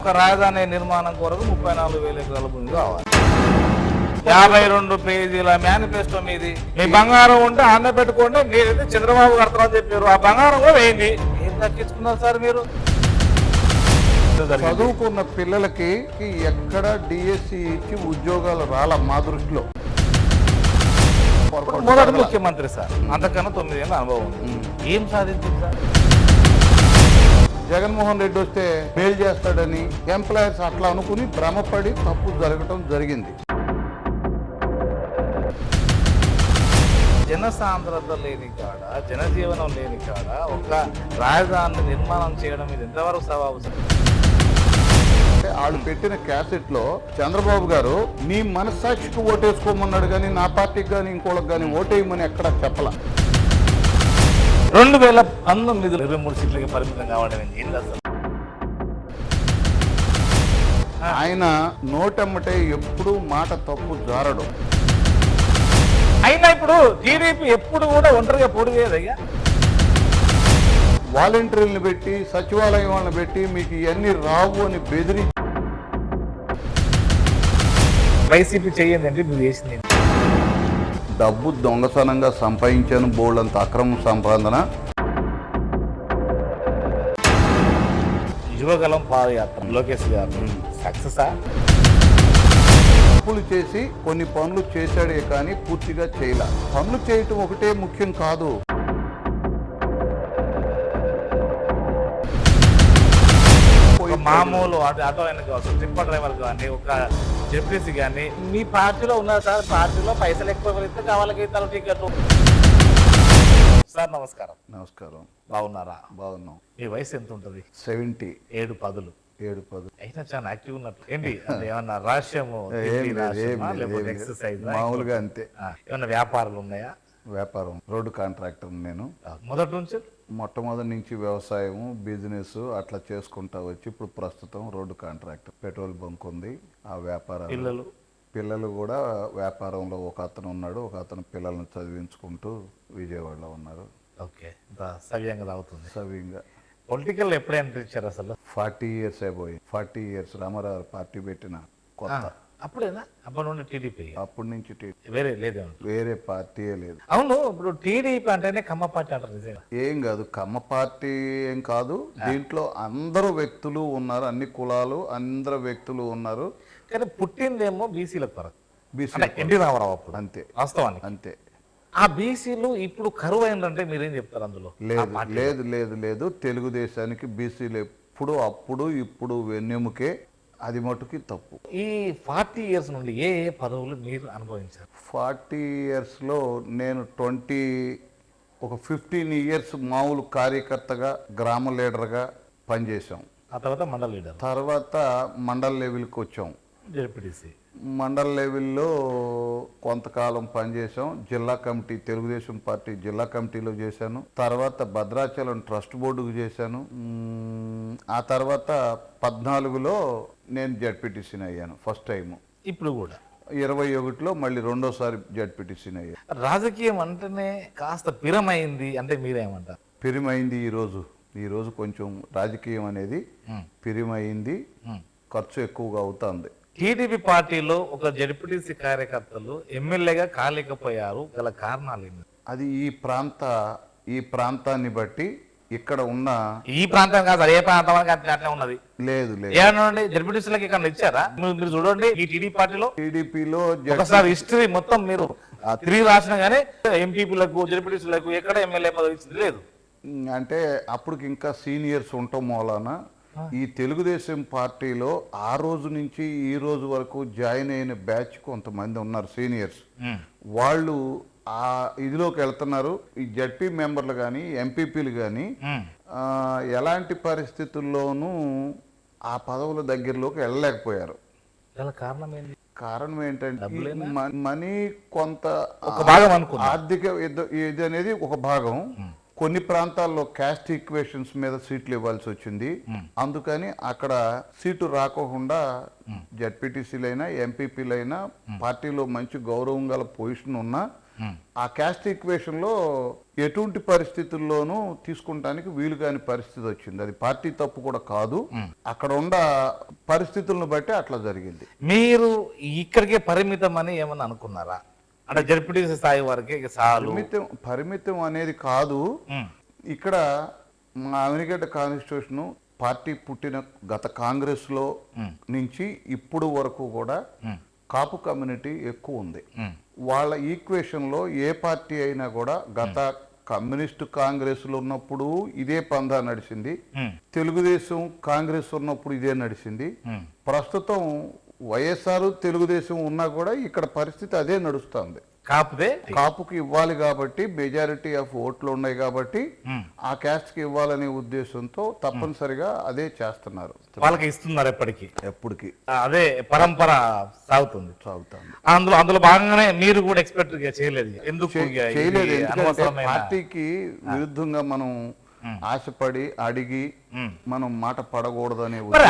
ఒక రాజధాని నిర్మాణం కొరకు 34,000 ఎకరాల భూమి కావాలి. 52 పేజీల మేనిఫెస్టో మీది. మీ బంగారం ఉంటే ఆన్న పెట్టుకోండి, మీరైతే చంద్రబాబు కడతారని చెప్పారు. ఆ బంగారం కూడా వేయండి. ఏం దక్కించుకున్నారు సార్ మీరు? చదువుకున్న పిల్లలకి ఎక్కడ డిఎస్సి ఇచ్చి ఉద్యోగాలు రాల మా దృష్టిలో. మొదటి ముఖ్యమంత్రి సార్, అంతకన్నా 9 ఏళ్ళ అనుభవం ఉంది. ఏం సాధించింది సార్? జగన్మోహన్ రెడ్డి వస్తే మేలు చేస్తాడని ఎంప్లాయర్స్ అట్లా అనుకుని భ్రమపడి తప్పు జరగటం జరిగింది. జనసాంద్రత లేని కాడ, జనజీవనం లేని కాడ ఒక రాజధాని నిర్మాణం చేయడం ఇది ఎంతవరకు సవాబు? వాళ్ళు పెట్టిన క్యాసెట్ లో చంద్రబాబు గారు నీ మనస్సాక్షికి ఓటేసుకోమన్నాడు కానీ నా పార్టీకి కానీ ఇంకోళ్ళకి కానీ ఓటేయమని ఎక్కడా చెప్పలా. 2019 23 సీట్లకి పరిమితం కావడం ఏంటి అసలు? ఆయన నోటమ్మటే ఎప్పుడు మాట తప్పు జారడు. అయినా ఇప్పుడు టీడీపీ ఎప్పుడు కూడా ఒంటరిగా పోటీ చేయదయ్యా. వాలంటీర్లను పెట్టి సచివాలయం వాళ్ళని పెట్టి మీకు ఇవన్నీ రావు అని బెదిరి వైసీపీ చెయ్యండి అంటే మీరు చేసింది డబ్బు దొంగతనంగా సంపాదించాను బోల్డంత అక్రమ సంపాదన. యువగలం పాదయాత్ర లోకేష్ గారు సక్సెస్ తప్పులు చేసి కొన్ని పనులు చేశాడే కానీ పూర్తిగా చేయలే. పనులు చేయటం ఒకటే ముఖ్యం కాదు. మామూలు ఆటో ఆయన కావచ్చు, టిప్పర్ డ్రైవర్ కానీ, ఒక జెడ్పీసీ కానీ మీ పార్టీలో ఉన్నారు సార్. పార్టీలో పైసలు ఎక్కువ వెళ్తే కావాలకి టికెట్. సార్ నమస్కారం. నమస్కారం. బాగున్నారా? బాగున్నాం. మీ వయసు ఎంత ఉంటుంది? 70. 7-10. 7-10 అయినా చాలా యాక్టివ్ ఉన్నట్టు. ఏంటి ఏమన్నా రహస్యము, ఎక్సర్సైజ్ మామూలుగా అంతే. ఏమన్నా వ్యాపారాలు ఉన్నాయా? వ్యాపారం, రోడ్డు కాంట్రాక్టర్ నేను. మొదటి నుంచి మొట్టమొదటి నుంచి వ్యవసాయం, బిజినెస్ అట్లా చేసుకుంటా వచ్చి ఇప్పుడు ప్రస్తుతం రోడ్డు కాంట్రాక్టర్. పెట్రోల్ బంక్ ఉంది. ఆ వ్యాపారం. పిల్లలు కూడా వ్యాపారంలో ఒక అతను ఉన్నాడు, ఒక అతను పిల్లల్ని చదివించుకుంటూ విజయవాడలో ఉన్నారు. ఓకే, సవ్యంగా అవుతుంది. సవ్యంగా. పొలిటికల్ ఎప్పుడే ఎంట్రీ ఇచ్చారు అసలు? 40 years అయిపోయి. 40 years రామారావు పార్టీ పెట్టిన కొత్త. అప్పుడేనా? అప్పటి నుండి టీడీపీ? అప్పటి నుంచి వేరే లేదు, వేరే పార్టీయే లేదు. అవును, ఇప్పుడు టీడీపీ అంటేనే కమ్మ పార్టీ అంటారు. నిజంగా ఏం కాదు, కమ్మ పార్టీ ఏం కాదు. దీంట్లో అందరూ వ్యక్తులు ఉన్నారు, అన్ని కులాలు అందరు వ్యక్తులు ఉన్నారు. కానీ పుట్టిందేమో బీసీల కొరకు. బీసీ ఎన్టీ రామారావు అప్పుడు. అంతే, వాస్తవానికి అంతే. ఆ బీసీలు ఇప్పుడు కరువు అయిందంటే మీరేం చెప్తారు అందులో? లేదు లేదు లేదు లేదు తెలుగుదేశానికి బీసీలు ఎప్పుడు అప్పుడు ఇప్పుడు వెన్నెముకే. అది మటుకి తప్పు. ఈ 40 years నుండి ఏ ఏ పదవులు మీరు అనుభవించారు? 40 yearsలో నేను 15 years మామూలు కార్యకర్తగా, గ్రామ లీడర్గా పనిచేసాం. ఆ తర్వాత మండల లీడర్, తర్వాత మండల్ లెవెల్కి వచ్చాం. జెడ్పీటీసీ. మండల్ లెవెల్లో కొంతకాలం పనిచేసాం. జిల్లా కమిటీ, తెలుగుదేశం పార్టీ జిల్లా కమిటీలో చేశాను. తర్వాత భద్రాచలం ట్రస్ట్ బోర్డుకు చేశాను. ఆ తర్వాత 14లో నేను జెడ్పీటీసీని అయ్యాను ఫస్ట్ టైం. ఇప్పుడు కూడా 21లో మళ్ళీ రెండోసారి జెడ్పీటీసీని అయ్యాను. రాజకీయం అంటేనే కాస్త పిరమైంది అంటే మీరేమంటారు? పిరిమైంది. ఈరోజు కొంచెం రాజకీయం అనేది పిరిమైంది, ఖర్చు ఎక్కువగా అవుతుంది. టీడీపీ పార్టీలో ఒక జెడ్పీటీసీ కార్యకర్తలు ఎమ్మెల్యేగా కాలేకపోయారు, గల కారణాలు ఏంటి? అది ఈ ప్రాంతాన్ని బట్టి ఇక్కడ ఉన్న ఈ ప్రాంతం కాదు, అదే ప్రాంతం అట్లా ఉన్నది. లేదు ఏమన్నా జెడ్పీటీసీలకు ఇక్కడ ఇచ్చారా? మీరు చూడండి, ఈ టీడీపీలో ఒకసారి హిస్టరీ మొత్తం మీరు తిరిగి రాసిన కానీ ఎంపీపీలకు, జెడ్పీటీసీలకు ఎక్కడ ఎమ్మెల్యే పదవి ఇచ్చింది లేదు. అంటే అప్పటికి ఇంకా సీనియర్స్ ఉండటం మూలాన ఈ తెలుగుదేశం పార్టీలో ఆ రోజు నుంచి ఈ రోజు వరకు జాయిన్ అయిన బ్యాచ్ కొంతమంది ఉన్నారు సీనియర్స్. వాళ్ళు ఆ ఇదిలోకి వెళ్తున్నారు. ఈ జడ్పీ మెంబర్లు కానీ, ఎంపీపీలు కానీ ఎలాంటి పరిస్థితుల్లోనూ ఆ పదవుల దగ్గరలోకి వెళ్ళలేకపోయారు. కారణం ఏంటంటే మనీ కొంత ఆర్థిక ఇది అనేది ఒక భాగం. కొన్ని ప్రాంతాల్లో క్యాస్ట్ ఈక్వేషన్స్ మీద సీట్లు ఇవ్వాల్సి వచ్చింది. అందుకని అక్కడ సీటు రాకోకుండా జెడ్పీటీసీలైనా, ఎంపీపీలైనా పార్టీలో మంచి గౌరవం గల పొజిషన్ ఉన్నా ఆ క్యాస్ట్ ఈక్వేషన్ లో ఎటువంటి పరిస్థితుల్లోనూ తీసుకుంటానికి వీలు కాని పరిస్థితి వచ్చింది. అది పార్టీ తప్పు కూడా కాదు, అక్కడ ఉన్న పరిస్థితులను బట్టి అట్లా జరిగింది. మీరు ఇక్కడికే పరిమితం అని ఏమన్నా అనుకున్నారా? అంటే జడ్పీటీసీ స్థాయి వరకే ఇక చాలు. పరిమితం అనేది కాదు. ఇక్కడ మా అవినిగడ్డ కాన్స్టిట్యూషన్ పార్టీ పుట్టిన గత కాంగ్రెస్ లో నుంచి ఇప్పుడు వరకు కూడా కాపు కమ్యూనిటీ ఎక్కువ ఉంది. వాళ్ళ ఈక్వేషన్ లో ఏ పార్టీ అయినా కూడా గత కమ్యూనిస్ట్ కాంగ్రెస్ లో ఉన్నప్పుడు ఇదే పందా నడిచింది, తెలుగుదేశం కాంగ్రెస్ ఉన్నప్పుడు ఇదే నడిచింది, ప్రస్తుతం వైఎస్ఆర్ తెలుగుదేశం ఉన్నా కూడా ఇక్కడ పరిస్థితి అదే నడుస్తుంది. కాపుకి ఇవ్వాలి కాబట్టి మెజారిటీ ఆఫ్ ఓట్లు ఉన్నాయి కాబట్టి ఆ క్యాస్ట్ కి ఇవ్వాలనే ఉద్దేశంతో తప్పనిసరిగా అదే చేస్తున్నారు. వాళ్ళకి ఇస్తున్నారు ఎప్పటికి అదే పరంపర సాగుతుంది. అందులో భాగంగానే మీరు కూడా ఎక్స్పెక్ట్ చేయలేదు. ఎందుకు చేయలేదు? ఎందుకంటే పార్టీకి విరుద్ధంగా మనం ఆశపడి అడిగి మనం మాట పడకూడదు.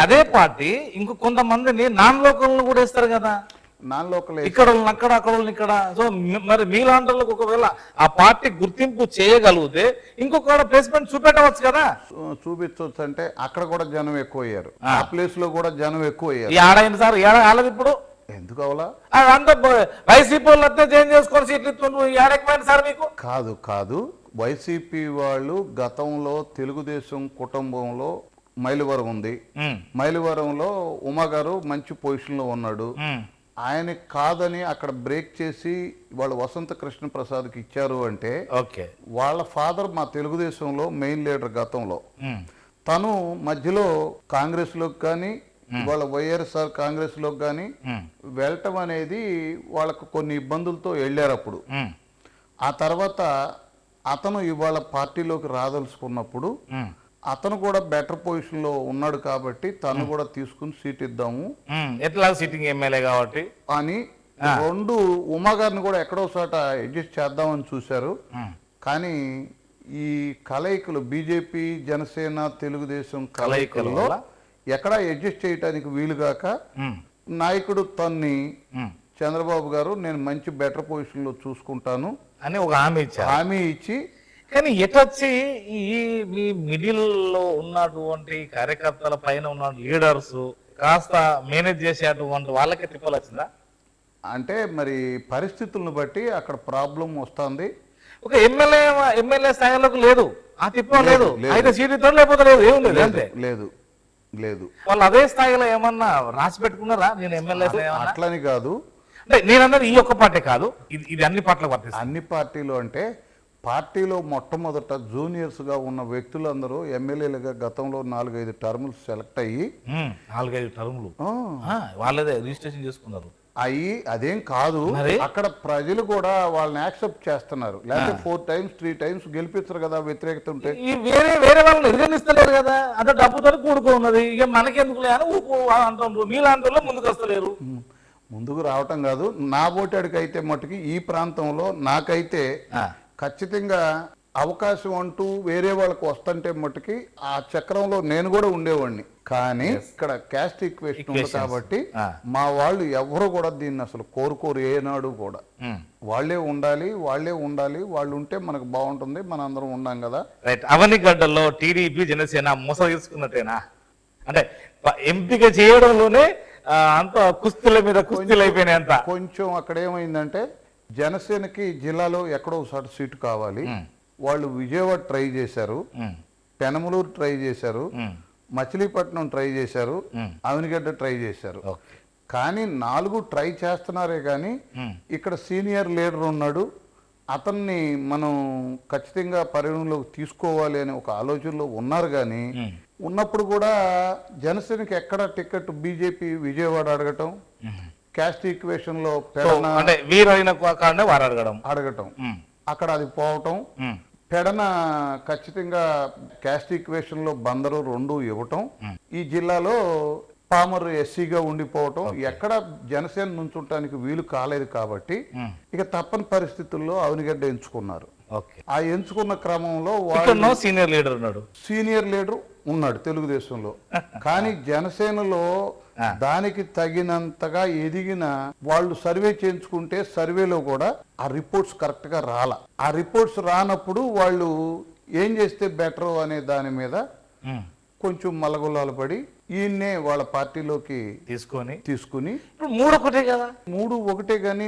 అదే పార్టీ ఇంకో కొంతమందిని నాన్ లోకల్ కూడా ఇస్తారు కదా, నాన్ లోకల్ ఇక్కడ అక్కడ ఇక్కడ. సో మరి మీలాంటి వాళ్ళకి ఒకవేళ ఆ పార్టీ గుర్తింపు చేయగలిగితే ఇంకొక ప్లేస్మెంట్ చూపెట్టవచ్చు కదా. చూపించవచ్చు అంటే అక్కడ కూడా జనం ఎక్కువ అయ్యారు, ఆ ప్లేస్ లో కూడా జనం ఎక్కువ అయ్యారు. ఏడాది సార్ ఏడాది ఇప్పుడు ఎందుకు అవలా అంత వైసీపీ వాళ్ళు అట్టే చేంజ్ చేసుకొని సీట్లు ఇస్తున్నారు సార్ మీకు? కాదు వైసీపీ వాళ్ళు గతంలో తెలుగుదేశం కుటుంబంలో మైలవరం ఉంది, మైలవరంలో ఉమా గారు మంచి పొజిషన్ లో ఉన్నాడు. ఆయన కాదని అక్కడ బ్రేక్ చేసి వాళ్ళు వసంత కృష్ణ ప్రసాద్కి ఇచ్చారు అంటే వాళ్ళ ఫాదర్ మా తెలుగుదేశంలో మెయిన్ లీడర్ గతంలో, తను మధ్యలో కాంగ్రెస్ లోకి కానీ వాళ్ళ వైఎస్ఆర్ కాంగ్రెస్ లోకి కానీ వెళ్ళటం అనేది వాళ్ళకు కొన్ని ఇబ్బందులతో వెళ్ళారు అప్పుడు. ఆ తర్వాత అతను ఇవాళ పార్టీలోకి రాదలుచుకున్నప్పుడు అతను కూడా బెటర్ పొజిషన్ లో ఉన్నాడు కాబట్టి తను కూడా తీసుకుని సీట్ ఇద్దాము, ఎట్లా సిట్టింగ్ ఎమ్మెల్యే కాబట్టి అని రెండు ఉమా గారిని కూడా ఎక్కడో చోట అడ్జస్ట్ చేద్దామని చూశారు. కానీ ఈ కలయికలు బీజేపీ జనసేన తెలుగుదేశం కలయికల్లో ఎక్కడా అడ్జస్ట్ చేయడానికి వీలుగాక నాయకుడు తన్ని చంద్రబాబు గారు నేను మంచి బెటర్ పొజిషన్ లో చూసుకుంటాను అని ఒక హామీ ఇచ్చి, కానీ ఎటొచ్చి ఈ మీ మిడిల్ లో ఉన్నటువంటి కార్యకర్తల పైన ఉన్న లీడర్స్ కాస్త మేనేజ్ చేసేటువంటి వాళ్ళకి తిప్పలు వచ్చిందా? అంటే మరి పరిస్థితులను బట్టి అక్కడ ప్రాబ్లం వస్తుంది. ఒక ఎమ్మెల్యే స్థాయిలోకి లేదు, ఆ తిప్ప లేదు, అయితే సీటు లేకపోతే లేదు, ఏముంది? లేదు వాళ్ళు అదే స్థాయిలో ఏమన్నా రాసి పెట్టుకున్నారా? నేను ఎమ్మెల్యే అట్లని కాదు, అంటే నేనన్నది ఈ ఒక్క పార్టీ కాదు, ఇది అన్ని పార్టీలకు వర్తిస్తుంది. అన్ని పార్టీలు అంటే పార్టీలో మొట్టమొదట జూనియర్స్ గా ఉన్న వ్యక్తులందరూ ఎమ్మెల్యేలుగా గతంలో 4-5 టర్ములు సెలెక్ట్ అయ్యి 4-5 టర్ములు వాళ్ళదే రిజిస్ట్రేషన్ చేసుకున్నారు. అదేం కాదు, అక్కడ ప్రజలు కూడా వాళ్ళని యాక్సెప్ట్ చేస్తున్నారు. లేకపోతే 4 times 3 times గెలిపిస్తారు కదా వ్యతిరేకత ఉంటే. వేరే వాళ్ళని ఎదురునిస్తలేరు కదా, అంత డబ్బుతో కూడుకున్నది, ఇక మనకెందుకు అంటారు. మీలాంటి ముందుకు వస్తలేరు. ముందుకు రావటం కాదు, నా ఓటాడికి అయితే మట్టుకి ఈ ప్రాంతంలో నాకైతే ఖచ్చితంగా అవకాశం అంటూ వేరే వాళ్ళకు వస్తుంటే మట్టుకి ఆ చక్రంలో నేను కూడా ఉండేవాడిని. కానీ ఇక్కడ క్యాస్ట్ ఈక్వేషన్ ఉంది కాబట్టి మా వాళ్ళు ఎవరు కూడా దీన్ని అసలు కోరుకోరు ఏనాడు కూడా. వాళ్ళే ఉండాలి, వాళ్ళు ఉంటే మనకు బాగుంటుంది, మన అందరం ఉన్నాం కదా. రైట్. అవనిగడ్డలో టీడీపీ జనసేన మోస తీసుకున్నట్టేనా? అంటే ఎంపిక చేయడంలోనే అంత కుస్తీల మీద కుస్తీలు అయిపోయినాయి. అంత కొంచెం అక్కడ ఏమైందంటే జనసేనకి జిల్లాలో ఎక్కడో ఒకసారి సీటు కావాలి. వాళ్ళు విజయవాడ ట్రై చేశారు, పెనమలూరు ట్రై చేశారు, మచిలీపట్నం ట్రై చేశారు, అవనిగడ్డ ట్రై చేశారు. కానీ 4 ట్రై చేస్తున్నారే కానీ ఇక్కడ సీనియర్ లీడర్ ఉన్నాడు, అతన్ని మనం ఖచ్చితంగా పరిగణలోకి తీసుకోవాలి అనే ఒక ఆలోచనలో ఉన్నారు. కానీ ఉన్నప్పుడు కూడా జనసేనకి ఎక్కడ టికెట్ బీజేపీ విజయవాడ అడగటం, క్యాస్ట్ ఈక్వేషన్ లో అడగటం, అక్కడ అది పోవటం, పెడన ఖచ్చితంగా క్యాస్ట్ ఈక్వేషన్ లో బందరు 2 ఇవ్వటం, ఈ జిల్లాలో పామర్ ఎస్సీగా ఉండిపోవటం, ఎక్కడ జనసేన నుంచుంటానికి వీలు కాలేదు. కాబట్టి ఇక తప్పని పరిస్థితుల్లో అవనిగడ్డ ఎంచుకున్నారు. ఆ ఎంచుకున్న క్రమంలో సీనియర్ లీడర్ ఉన్నాడు తెలుగుదేశంలో. కానీ జనసేనలో దానికి తగినంతగా ఎదిగిన వాళ్ళు సర్వే చేయించుకుంటే సర్వేలో కూడా ఆ రిపోర్ట్స్ కరెక్ట్ గా రాల. ఆ రిపోర్ట్స్ రానప్పుడు వాళ్ళు ఏం చేస్తే బెటర్ అనే దాని మీద కొంచెం మలగులాలు పడి ఈయన్నే వాళ్ళ పార్టీలోకి తీసుకుని మూడు ఒకటే కానీ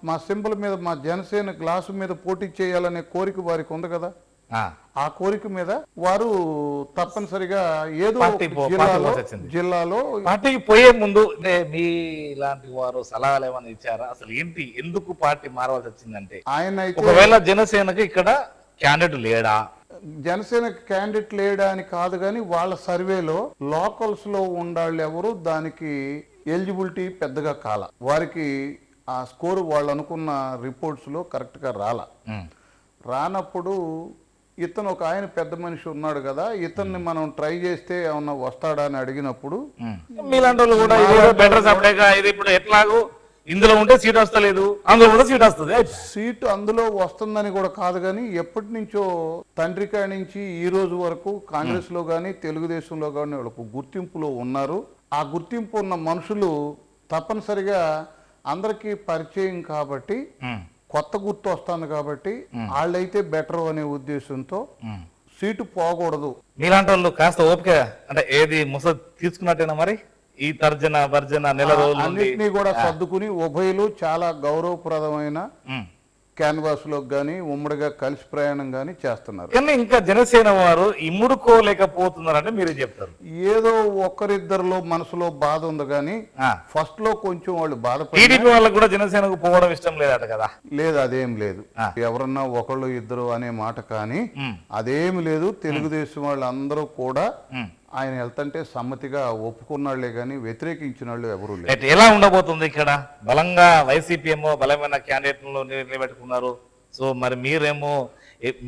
మా సింబల్ మీద మా జనసేన గ్లాసు మీద పోటీ చేయాలనే కోరిక వారికి ఉంది కదా. ఆ కోరిక మీద వారు తప్పనిసరిగా ఏదో జిల్లాలో పార్టీకి పోయే ముందు మీ ఇలాంటి వారు సలహాలు ఏమైనా ఇచ్చారా? అసలు ఏంటి, ఎందుకు పార్టీ మారవలసి వచ్చిందంటే ఆయన అయితే ఒకవేళ జనసేనకి ఇక్కడ క్యాండిడేట్ లేడా? జనసేన క్యాండిడేట్ లేడా అని కాదు, కానీ వాళ్ళ సర్వేలో లోకల్స్ లో ఉండాళ్ళు ఎవరు దానికి ఎలిజిబిలిటీ పెద్దగా కాల. వారికి ఆ స్కోర్ వాళ్ళు అనుకున్న రిపోర్ట్స్ లో కరెక్ట్ గా రానప్పుడు ఇతను ఒక ఆయన పెద్ద మనిషి ఉన్నాడు కదా, ఇతన్ని మనం ట్రై చేస్తే ఏమన్నా వస్తాడా అని అడిగినప్పుడు మీలాంటి వాళ్ళు కూడా బెటర్ సపరేట్గా ఇది ఇప్పుడు ఎట్లాగో ఇందులో ఉంటే సీట్ వస్తలేదు, అందులో కూడా సీట్ వస్తుంది. సీటు అందులో వస్తుందని కూడా కాదు, కానీ ఎప్పటి నుంచో తండ్రి కాడి నుంచి ఈ రోజు వరకు కాంగ్రెస్ లో కానీ తెలుగుదేశంలో కానీ వాళ్ళకు గుర్తింపులో ఉన్నారు. ఆ గుర్తింపు ఉన్న మనుషులు తప్పనిసరిగా అందరికీ పరిచయం కాబట్టి కొత్త గుర్తు వస్తుంది కాబట్టి వాళ్ళైతే బెటర్ అనే ఉద్దేశంతో సీటు పోకూడదు. మీలాంటి వాళ్ళు కాస్త ఓపిక అంటే ఏది ముస తీసుకున్నట్టేనా మరి ఈ తర్జన భర్జన నెల రోజులు అన్నిటినీ కూడా సర్దుకుని ఉభయలు చాలా గౌరవప్రదమైన క్యాన్వాస్ లో గానీ ఉమ్మడిగా కలిసి ప్రయాణం గానీ చేస్తున్నారు. కానీ ఇంకా జనసేన వారు ఇమ్ముడుకోలేకపోతున్నారంటే మీరే చెప్తారు. ఏదో ఒక్కరిద్దరిలో మనసులో బాధ ఉంది కానీ ఫస్ట్ లో కొంచెం వాళ్ళు బాధపడి టీడీపీ వాళ్ళకు కూడా జనసేనకు పోవడం ఇష్టం లేదట కదా? లేదు, అదేం లేదు. ఎవరన్నా ఒకళ్ళు ఇద్దరు అనే మాట కానీ అదేమి లేదు. తెలుగుదేశం వాళ్ళు అందరూ కూడా ఆయన వెళ్తుంటే సమ్మతిగా ఒప్పుకున్నాళ్లే గానీ వ్యతిరేకించిన వాళ్ళు ఎవరు లేదు. ఎలా ఉండబోతుంది ఇక్కడ? బలంగా వైసీపీ ఏమో బలమైన క్యాండిడేట్లను నిలబెట్టుకున్నారు. సో మరి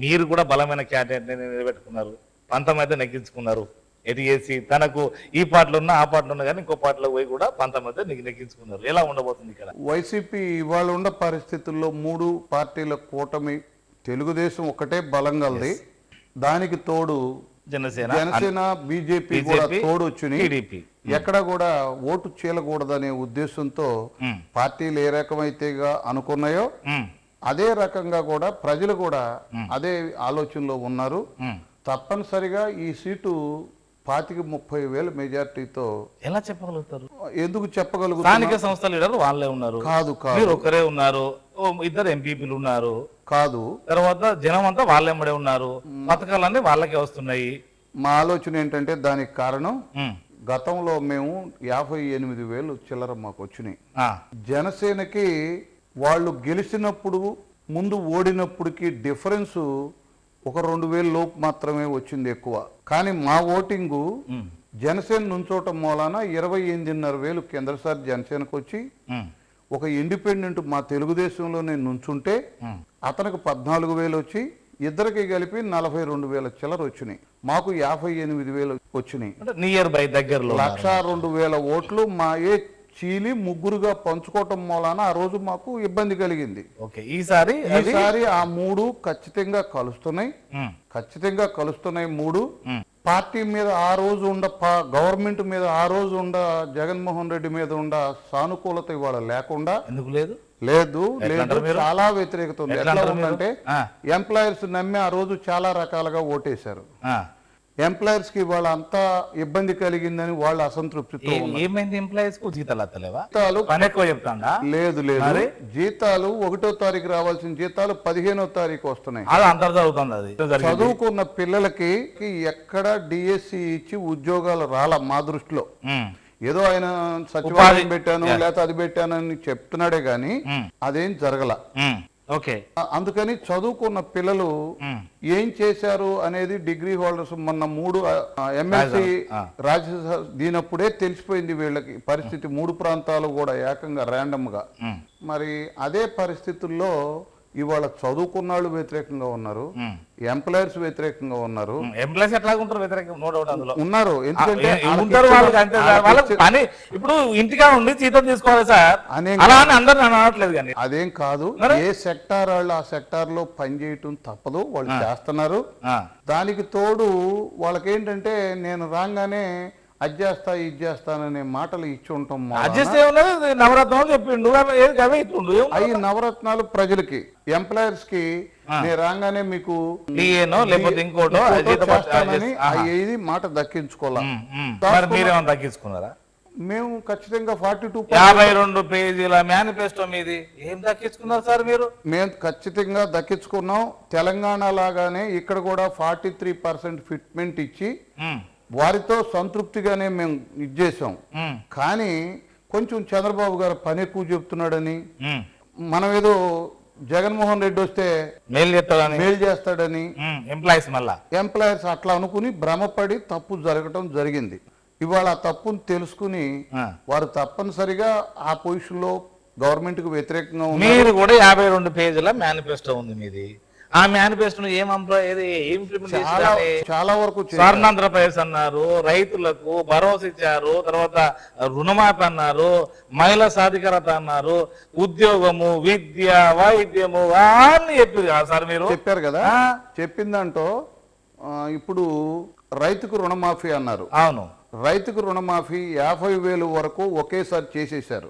మీరు కూడా బలమైన క్యాండిడేట్ నిలబెట్టుకున్నారు, పంతం అయితే నెగ్గించుకున్నారు. ఎటు చేసి తనకు ఈ పార్టీలో ఉన్నా ఆ పార్టీలో ఉన్నా కానీ ఇంకో పార్టీలో పోయి కూడా పంతం అయితే నెగ్గించుకున్నారు. ఎలా ఉండబోతుంది ఇక్కడ? వైసీపీ ఇవాళ ఉన్న పరిస్థితుల్లో 3 పార్టీల కూటమి, తెలుగుదేశం ఒకటే బలంగలది, దానికి తోడు జనసేన బీజేపీ కూడా తోడొచ్చుని ఎక్కడ కూడా ఓటు చీలకూడదనే ఉద్దేశంతో పార్టీలు ఏ రకమైతేగా అనుకున్నాయో అదే రకంగా కూడా ప్రజలు కూడా అదే ఆలోచనలో ఉన్నారు. తప్పనిసరిగా ఈ సీటు 25,000-30,000 మెజార్టీతో ఎలా చెప్పగలుగుతారు? ఎందుకు చెప్పగలుగుతారు? స్థానిక సంస్థల లీడర్ వాళ్ళే ఉన్నారు కాదు, మీరు ఒకరే ఉన్నారు, 2 ఎంపీపీలు ఉన్నారు కాదు, తర్వాత జనం అంతా వాళ్ళెంబడే ఉన్నారు, పథకాలన్నీ వాళ్ళకే వస్తున్నాయి. మా ఆలోచన ఏంటంటే దానికి కారణం గతంలో మేము 58,000 చిల్లర మాకు వచ్చినాయి. జనసేనకి వాళ్ళు గెలిచినప్పుడు ముందు ఓడినప్పటికి డిఫరెన్స్ ఒక 2,000 లోపు మాత్రమే వచ్చింది ఎక్కువ. కానీ మా ఓటింగు జనసేన నుంచోటం మూలాన 28,500 కిందసారి జనసేనకు వచ్చి ఒక ఇండిపెండెంట్ మా తెలుగుదేశంలో నేను నుంచుంటే అతనికి 14,000 వచ్చి ఇద్దరికి కలిపి 42,000 చిల్లర వచ్చినాయి. మాకు 58,000 వచ్చినాయి. నియర్ బై దగ్గరలో 1,02,000 ఓట్లు మా చీలి ముగ్గురుగా పంచుకోవటం మూలాన ఆ రోజు మాకు ఇబ్బంది కలిగింది. ఈసారి ఆ 3 ఖచ్చితంగా కలుస్తున్నాయి. 3 పార్టీ మీద ఆ రోజు గవర్నమెంట్ మీద ఆ రోజు జగన్మోహన్ రెడ్డి మీద సానుకూలత ఇవాళ లేకుండా ఎందుకు లేదు? చాలా వ్యతిరేకత ఉంది. ఎట్లా ఉందంటే ఎంప్లాయర్స్ నమ్మి ఆ రోజు చాలా రకాలుగా ఓటేశారు. ఎంప్లాయర్స్ కి ఇవాళ అంతా ఇబ్బంది కలిగిందని వాళ్ళు అసంతృప్తితో లేదు జీతాలు 1వ తారీఖు రావాల్సిన జీతాలు 15వ తారీఖు వస్తున్నాయి. చదువుకున్న పిల్లలకి ఎక్కడ డిఎస్సి ఇచ్చి ఉద్యోగాలు రాల మా దృష్టిలో. ఏదో ఆయన సచివాలయం పెట్టాను లేకపోతే అది పెట్టానని చెప్తున్నాడే గాని అదేం జరగల. అందుకని చదువుకున్న పిల్లలు ఏం చేశారు అనేది డిగ్రీ హోల్డర్స్ మొన్న 3 ఎమ్మెల్సీ రాజ్యసభ దీనప్పుడే తెలిసిపోయింది వీళ్ళకి పరిస్థితి. 3 ప్రాంతాలు కూడా ఏకంగా ర్యాండమ్ గా. మరి అదే పరిస్థితుల్లో ఇవాళ చదువుకున్న వాళ్ళు వ్యతిరేకంగా ఉన్నారు, ఎంప్లాయర్స్ వ్యతిరేకంగా ఉన్నారు. ఎంప్లాయీస్ ఎట్లా ఉంటారు వ్యతిరేకం? నో డౌట్ అందులో ఉన్నారు. ఎందుకంటే ఉంటారు వాళ్ళకి, అంటే వాళ్ళకి పని ఇప్పుడు ఇంటిగా ఉండి జీతం తీసుకోవాలి సార్ అలా అని అందరు నన్ను అనట్లేదు. కానీ అదేం కాదు, ఏ సెక్టార్ వాళ్ళు ఆ సెక్టార్ లో పనిచేయటం తప్పదు, వాళ్ళు చేస్తున్నారు. దానికి తోడు వాళ్ళకేంటంటే నేను రాగానే అది చేస్తా ఇది చేస్తాననే మాటలు ఇచ్చి ఉంటాం. నవరత్నాలు చెప్పిండు అవి నవరత్నాలు ప్రజలకి, ఎంప్లాయర్స్ కి నేను రాగానే మీకు ఇంకోటో ఏది మాట దక్కించుకోవాలి. దక్కించుకున్నారా? మేము ఖచ్చితంగా 52 పేజీల మేనిఫెస్టో మీది ఏం దక్కించుకున్నారు సార్ మీరు? మేము ఖచ్చితంగా దక్కించుకున్నాం. తెలంగాణ లాగానే ఇక్కడ కూడా 43% ఫిట్మెంట్ ఇచ్చి వారితో సంతృప్తిగానే మేము ఇచ్చేసాం. కానీ కొంచెం చంద్రబాబు గారు పని ఎక్కువ చెప్తున్నాడని, మనం ఏదో జగన్మోహన్ రెడ్డి వస్తే మేలు చేస్తాడని ఎంప్లాయర్స్ అట్లా అనుకుని భ్రమపడి తప్పు జరగటం జరిగింది. ఇవాళ ఆ తప్పును తెలుసుకుని వారు తప్పనిసరిగా ఆ పొజిషన్ లో గవర్నమెంట్ కు వ్యతిరేకంగా మీరు కూడా 52 పేజీల మేనిఫెస్టో ఉంది మీది. ఆ మేనిఫెస్టో చాలా వరకు స్వర్ణాంధ్రప్రదేశ్ అన్నారు, రైతులకు భరోసా ఇచ్చారు, తర్వాత రుణమాఫీ అన్నారు, మహిళా సాధికారత అన్నారు, ఉద్యోగము, విద్య, వైద్యము అన్ని చెప్పారు సార్. మీరు చెప్పారు కదా, చెప్పిందంటో ఇప్పుడు రైతుకు రుణమాఫీ అన్నారు. అవును, రైతుకు రుణమాఫీ 50,000 వరకు ఒకేసారి చేసేశారు.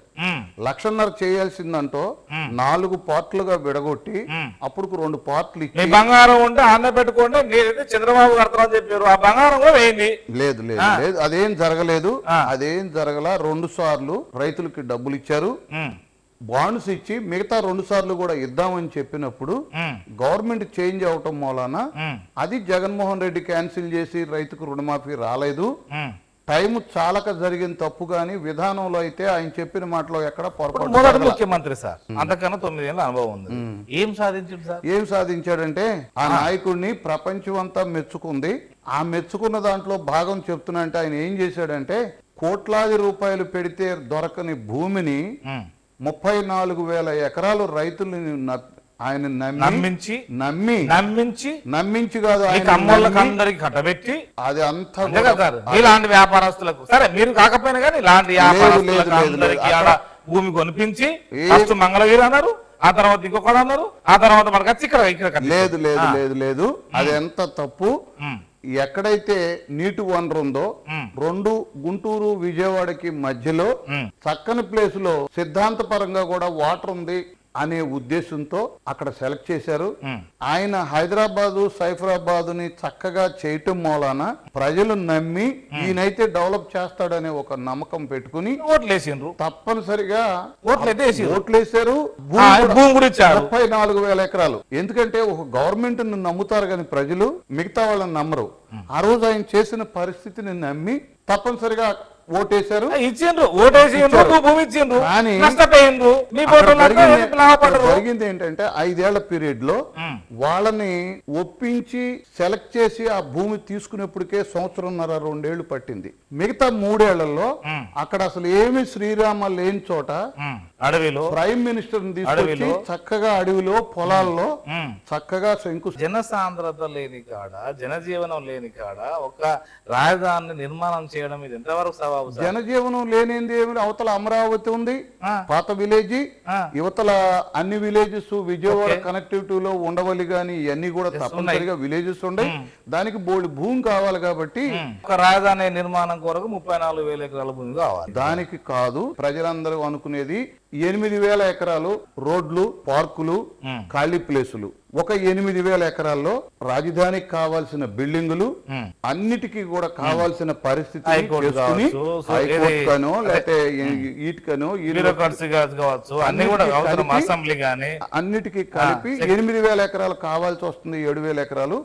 1,50,000 చేయాల్సిందంటో 4 పార్ట్లుగా విడగొట్టి అప్పుడు 2 పార్ట్లు ఇచ్చి బంగారం ఉంటే ఆంధ్ర పెట్టుకోండి మీరైతే చంద్రబాబు కడతారని చెప్పారు. ఆ బంగారం కూడా వేయండి. లేదు లేదు లేదు, అదేం జరగలేదు. అదేం జరగల. 2 సార్లు రైతులకి డబ్బులు ఇచ్చారు, బాండ్స్ ఇచ్చి మిగతా 2 సార్లు కూడా ఇద్దామని చెప్పినప్పుడు గవర్నమెంట్ చేంజ్ అవటం మూలాన అది జగన్మోహన్ రెడ్డి క్యాన్సిల్ చేసి రైతుకు రుణమాఫీ రాలేదు. టైం చాలక జరిగిన తప్పు గాని విధానంలో అయితే ఆయన చెప్పిన మాటలో ఎక్కడ పొరపాటు. మొదటి ముఖ్యమంత్రి సార్, అంతకన్నా 9 ఏళ్ళ అనుభవం ఉంది. ఏం సాధించాడు సార్? ఏం సాధించాడంటే ఆ నాయకుడిని ప్రపంచం అంతా మెచ్చుకుంది. ఆ మెచ్చుకున్న దాంట్లో భాగం చెప్తున్నా అంటే ఆయన ఏం చేశాడంటే కోట్లాది రూపాయలు పెడితే దొరకని భూమిని 34,000 ఎకరాలు రైతులని ఆయన నమ్మించి కాదు అందరికి కట్టబెట్టి అది అంతా ఇలాంటి వ్యాపారస్తులకు, సరే మీరు కాకపోయినా కానీ ఇలాంటి భూమి కొనిపించి ఫస్ట్ మంగళగిరి అన్నారు, ఆ తర్వాత ఇంకొకటి అన్నారు, ఆ తర్వాత మనకు వచ్చి ఇక్కడ లేదు లేదు లేదు లేదు, అది ఎంత తప్పు. ఎక్కడైతే నీటి వనరు ఉందో 2 గుంటూరు విజయవాడకి మధ్యలో చక్కని ప్లేస్ లో సిద్ధాంతపరంగా కూడా వాటర్ ఉంది అనే ఉద్దేశంతో అక్కడ సెలెక్ట్ చేశారు. ఆయన హైదరాబాదు సైఫరాబాద్ ని చక్కగా చేయటం మూలాన ప్రజలు నమ్మి ఈయనైతే డెవలప్ చేస్తాడనే ఒక నమ్మకం పెట్టుకుని ఓట్లేసిండ్రు. తప్పనిసరిగా ఓట్లేసారు. 34,000 ఎకరాలు. ఎందుకంటే ఒక గవర్నమెంట్ ను నమ్ముతారు కానీ ప్రజలు మిగతా వాళ్ళని నమ్మరు. ఆ రోజు ఆయన చేసిన పరిస్థితిని నమ్మి తప్పనిసరిగా ఓటేశారు, ఇచ్చిండ్రు. భూమి ఇచ్చిండ్రు, జరిగింది ఏంటంటే 5 ఏళ్ల పీరియడ్ లో వాళ్ళని ఒప్పించి సెలెక్ట్ చేసి ఆ భూమి తీసుకునేప్పటికే 1.5-2 ఏళ్లు పట్టింది. మిగతా 3 ఏళ్లలో అక్కడ అసలు ఏమి శ్రీరామ లేని చోట అడవిలో ప్రైమ్ మినిస్టర్ తీసుకొచ్చి చక్కగా అడవిలో పొలాల్లో చక్కగా జనసాంద్రత లేని కాడ, జనజీవనం లేని కాడ ఒక రాజధాని నిర్మాణం చేయడం ఇది ఎంతవరకు సవాలు? జనజీవనం లేనిది ఏమి? అవతల అమరావతి ఉంది, పాత విలేజ్, యువతల అన్ని విలేజెస్ విజయవాడ కనెక్టివిటీలో ఉండవల్లి గాని ఇవన్నీ కూడా తప్పనిసరిగా విలేజెస్ ఉన్నాయి. దానికి బోల్డ్ భూమి కావాలి కాబట్టి ఒక రాజధాని నిర్మాణం కొరకు 34,000 ఎకరాల భూమి కావాలి. దానికి కాదు, ప్రజలందరూ అనుకునేది 8,000 ఎకరాలు రోడ్లు, పార్కులు, ఖాళీ ప్లేసులు. ఒక 8,000 ఎకరాల్లో రాజధానికి కావాల్సిన బిల్డింగులు అన్నిటికీ కూడా కావాల్సిన పరిస్థితి చేసుకుని హైకోర్టుకనో లేకపోతే ఈట్కనో అన్నిటికీ కలిపి 8,000 ఎకరాలు కావాల్సి వస్తుంది. 7,000 ఎకరాలు.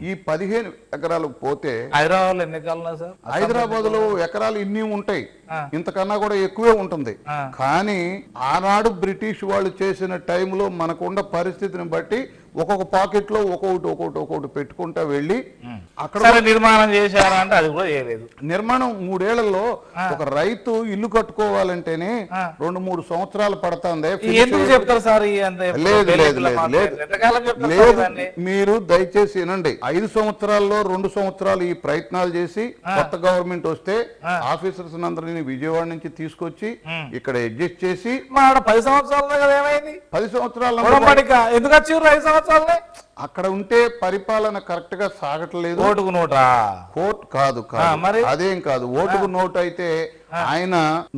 ఈ 15 ఎకరాలు పోతే హైదరాబాద్ ఎన్ని ఎకరాలు సార్? హైదరాబాద్ లో ఎకరాలు ఇన్ని ఉంటాయి, ఇంతకన్నా కూడా ఎక్కువే ఉంటుంది. కానీ ఆనాడు బ్రిటిష్ వాళ్ళు చేసిన టైంలో మనకున్న పరిస్థితిని బట్టి ఒక్కొక్క పాకెట్ లో ఒక్కొక్కటి పెట్టుకుంటా వెళ్ళి అక్కడ సరే నిర్మాణం చేశారా అంటే అది కూడా చేయలేదు. నిర్మాణం 3 ఏళ్లలో ఒక రైతు ఇల్లు కట్టుకోవాలంటేనే 2-3 సంవత్సరాలు పడుతుంది. ఎందుకు చెప్తారు సార్ లేదు లేదు లేదు, మీరు దయచేసి వినండి. 5 సంవత్సరాల్లో 2 సంవత్సరాలు ఈ ప్రయత్నాలు చేసి కొత్త గవర్నమెంట్ వస్తే ఆఫీసర్స్ అందరినీ విజయవాడ నుంచి తీసుకొచ్చి ఇక్కడ అడ్జస్ట్ చేసి 10 సంవత్సరాలు కదా ఏమైంది? 10 సంవత్సరాలు ఎందుకు వచ్చారు 5 సంవత్సరాలే? అక్కడ ఉంటే పరిపాలన కరెక్ట్ గా సాగట్లేదు. ఓటుకు నోటా? కోర్టు కాదు మరి అదేం కాదు. ఓటుకు నోటు అయితే ఆయన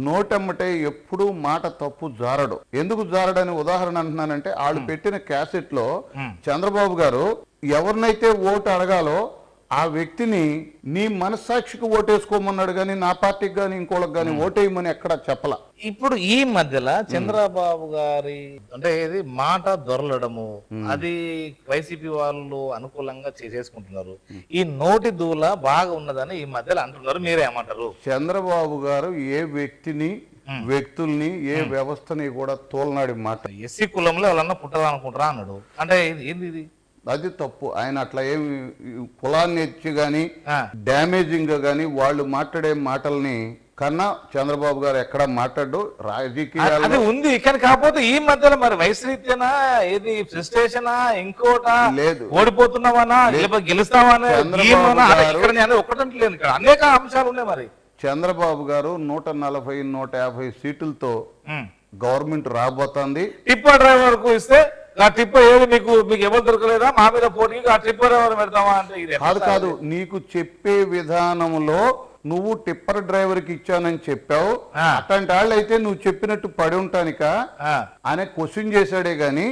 నోటమ్మటే ఎప్పుడు మాట తప్పు జారడు. ఎందుకు జారడని ఉదాహరణ అంటున్నానంటే వాళ్ళు పెట్టిన క్యాసెట్ లో చంద్రబాబు గారు ఎవరినైతే ఓటు అడగాలో ఆ వ్యక్తిని నీ మనస్సాక్షికి ఓటేసుకోమన్నాడు కానీ నా పార్టీకి కానీ ఇంకోళ్ళకి కానీ ఓటేయమని ఎక్కడ చెప్పలా. ఇప్పుడు ఈ మధ్యలో చంద్రబాబు గారి అంటే ఇది మాట దొరలడము అది వైసీపీ వాళ్ళు అనుకూలంగా చేసుకుంటున్నారు. ఈ నోటి దూల బాగా ఉన్నదని ఈ మధ్యలో అంటున్నారు. మీరేమంటారు? చంద్రబాబు గారు ఏ వ్యక్తుల్ని ఏ వ్యవస్థని కూడా తోలనాడి మాట. ఎస్సీ కులంలో ఎవరన్నా పుట్టాలనుకుంటారా అన్నాడు. అంటే ఇది అది తప్పు. ఆయన అట్లా ఏమి కులాన్ని ఎచ్చి గాని డ్యామేజింగ్ గా గాని వాళ్ళు మాట్లాడే మాటల్ని కన్నా చంద్రబాబు గారు ఎక్కడ మాట్లాడు. రాజకీయాలు ఉంది కానీ కాకపోతే ఈ మధ్యలో మరి వయసు రీత్యానా ఏది ఫ్రస్ట్రేషనా ఇంకోటా లేదు, ఓడిపోతున్నామనా గెలుస్తామని ఒకటంటలేదు. ఇక్కడ అనేక అంశాలు ఉన్నాయి. మరి చంద్రబాబు గారు 140-150 సీట్లతో గవర్నమెంట్ రాబోతోంది. టిప్పర్ డ్రైవర్ కు ఇస్తే ఆ టిప్పర్ ఏది మీకు ఎవరు దొరకలేదా మా మీద పోటీకి ఆ టిప్పర్ డ్రైవర్ పెడతామా అంటే కాదు. నీకు చెప్పే విధానంలో నువ్వు టిప్పర్ డ్రైవర్ కి ఇచ్చానని చెప్పావు. అట్లాంటి వాళ్ళు అయితే నువ్వు చెప్పినట్టు పడి ఉంటానిక ఆయన క్వశ్చన్ చేశాడే గాని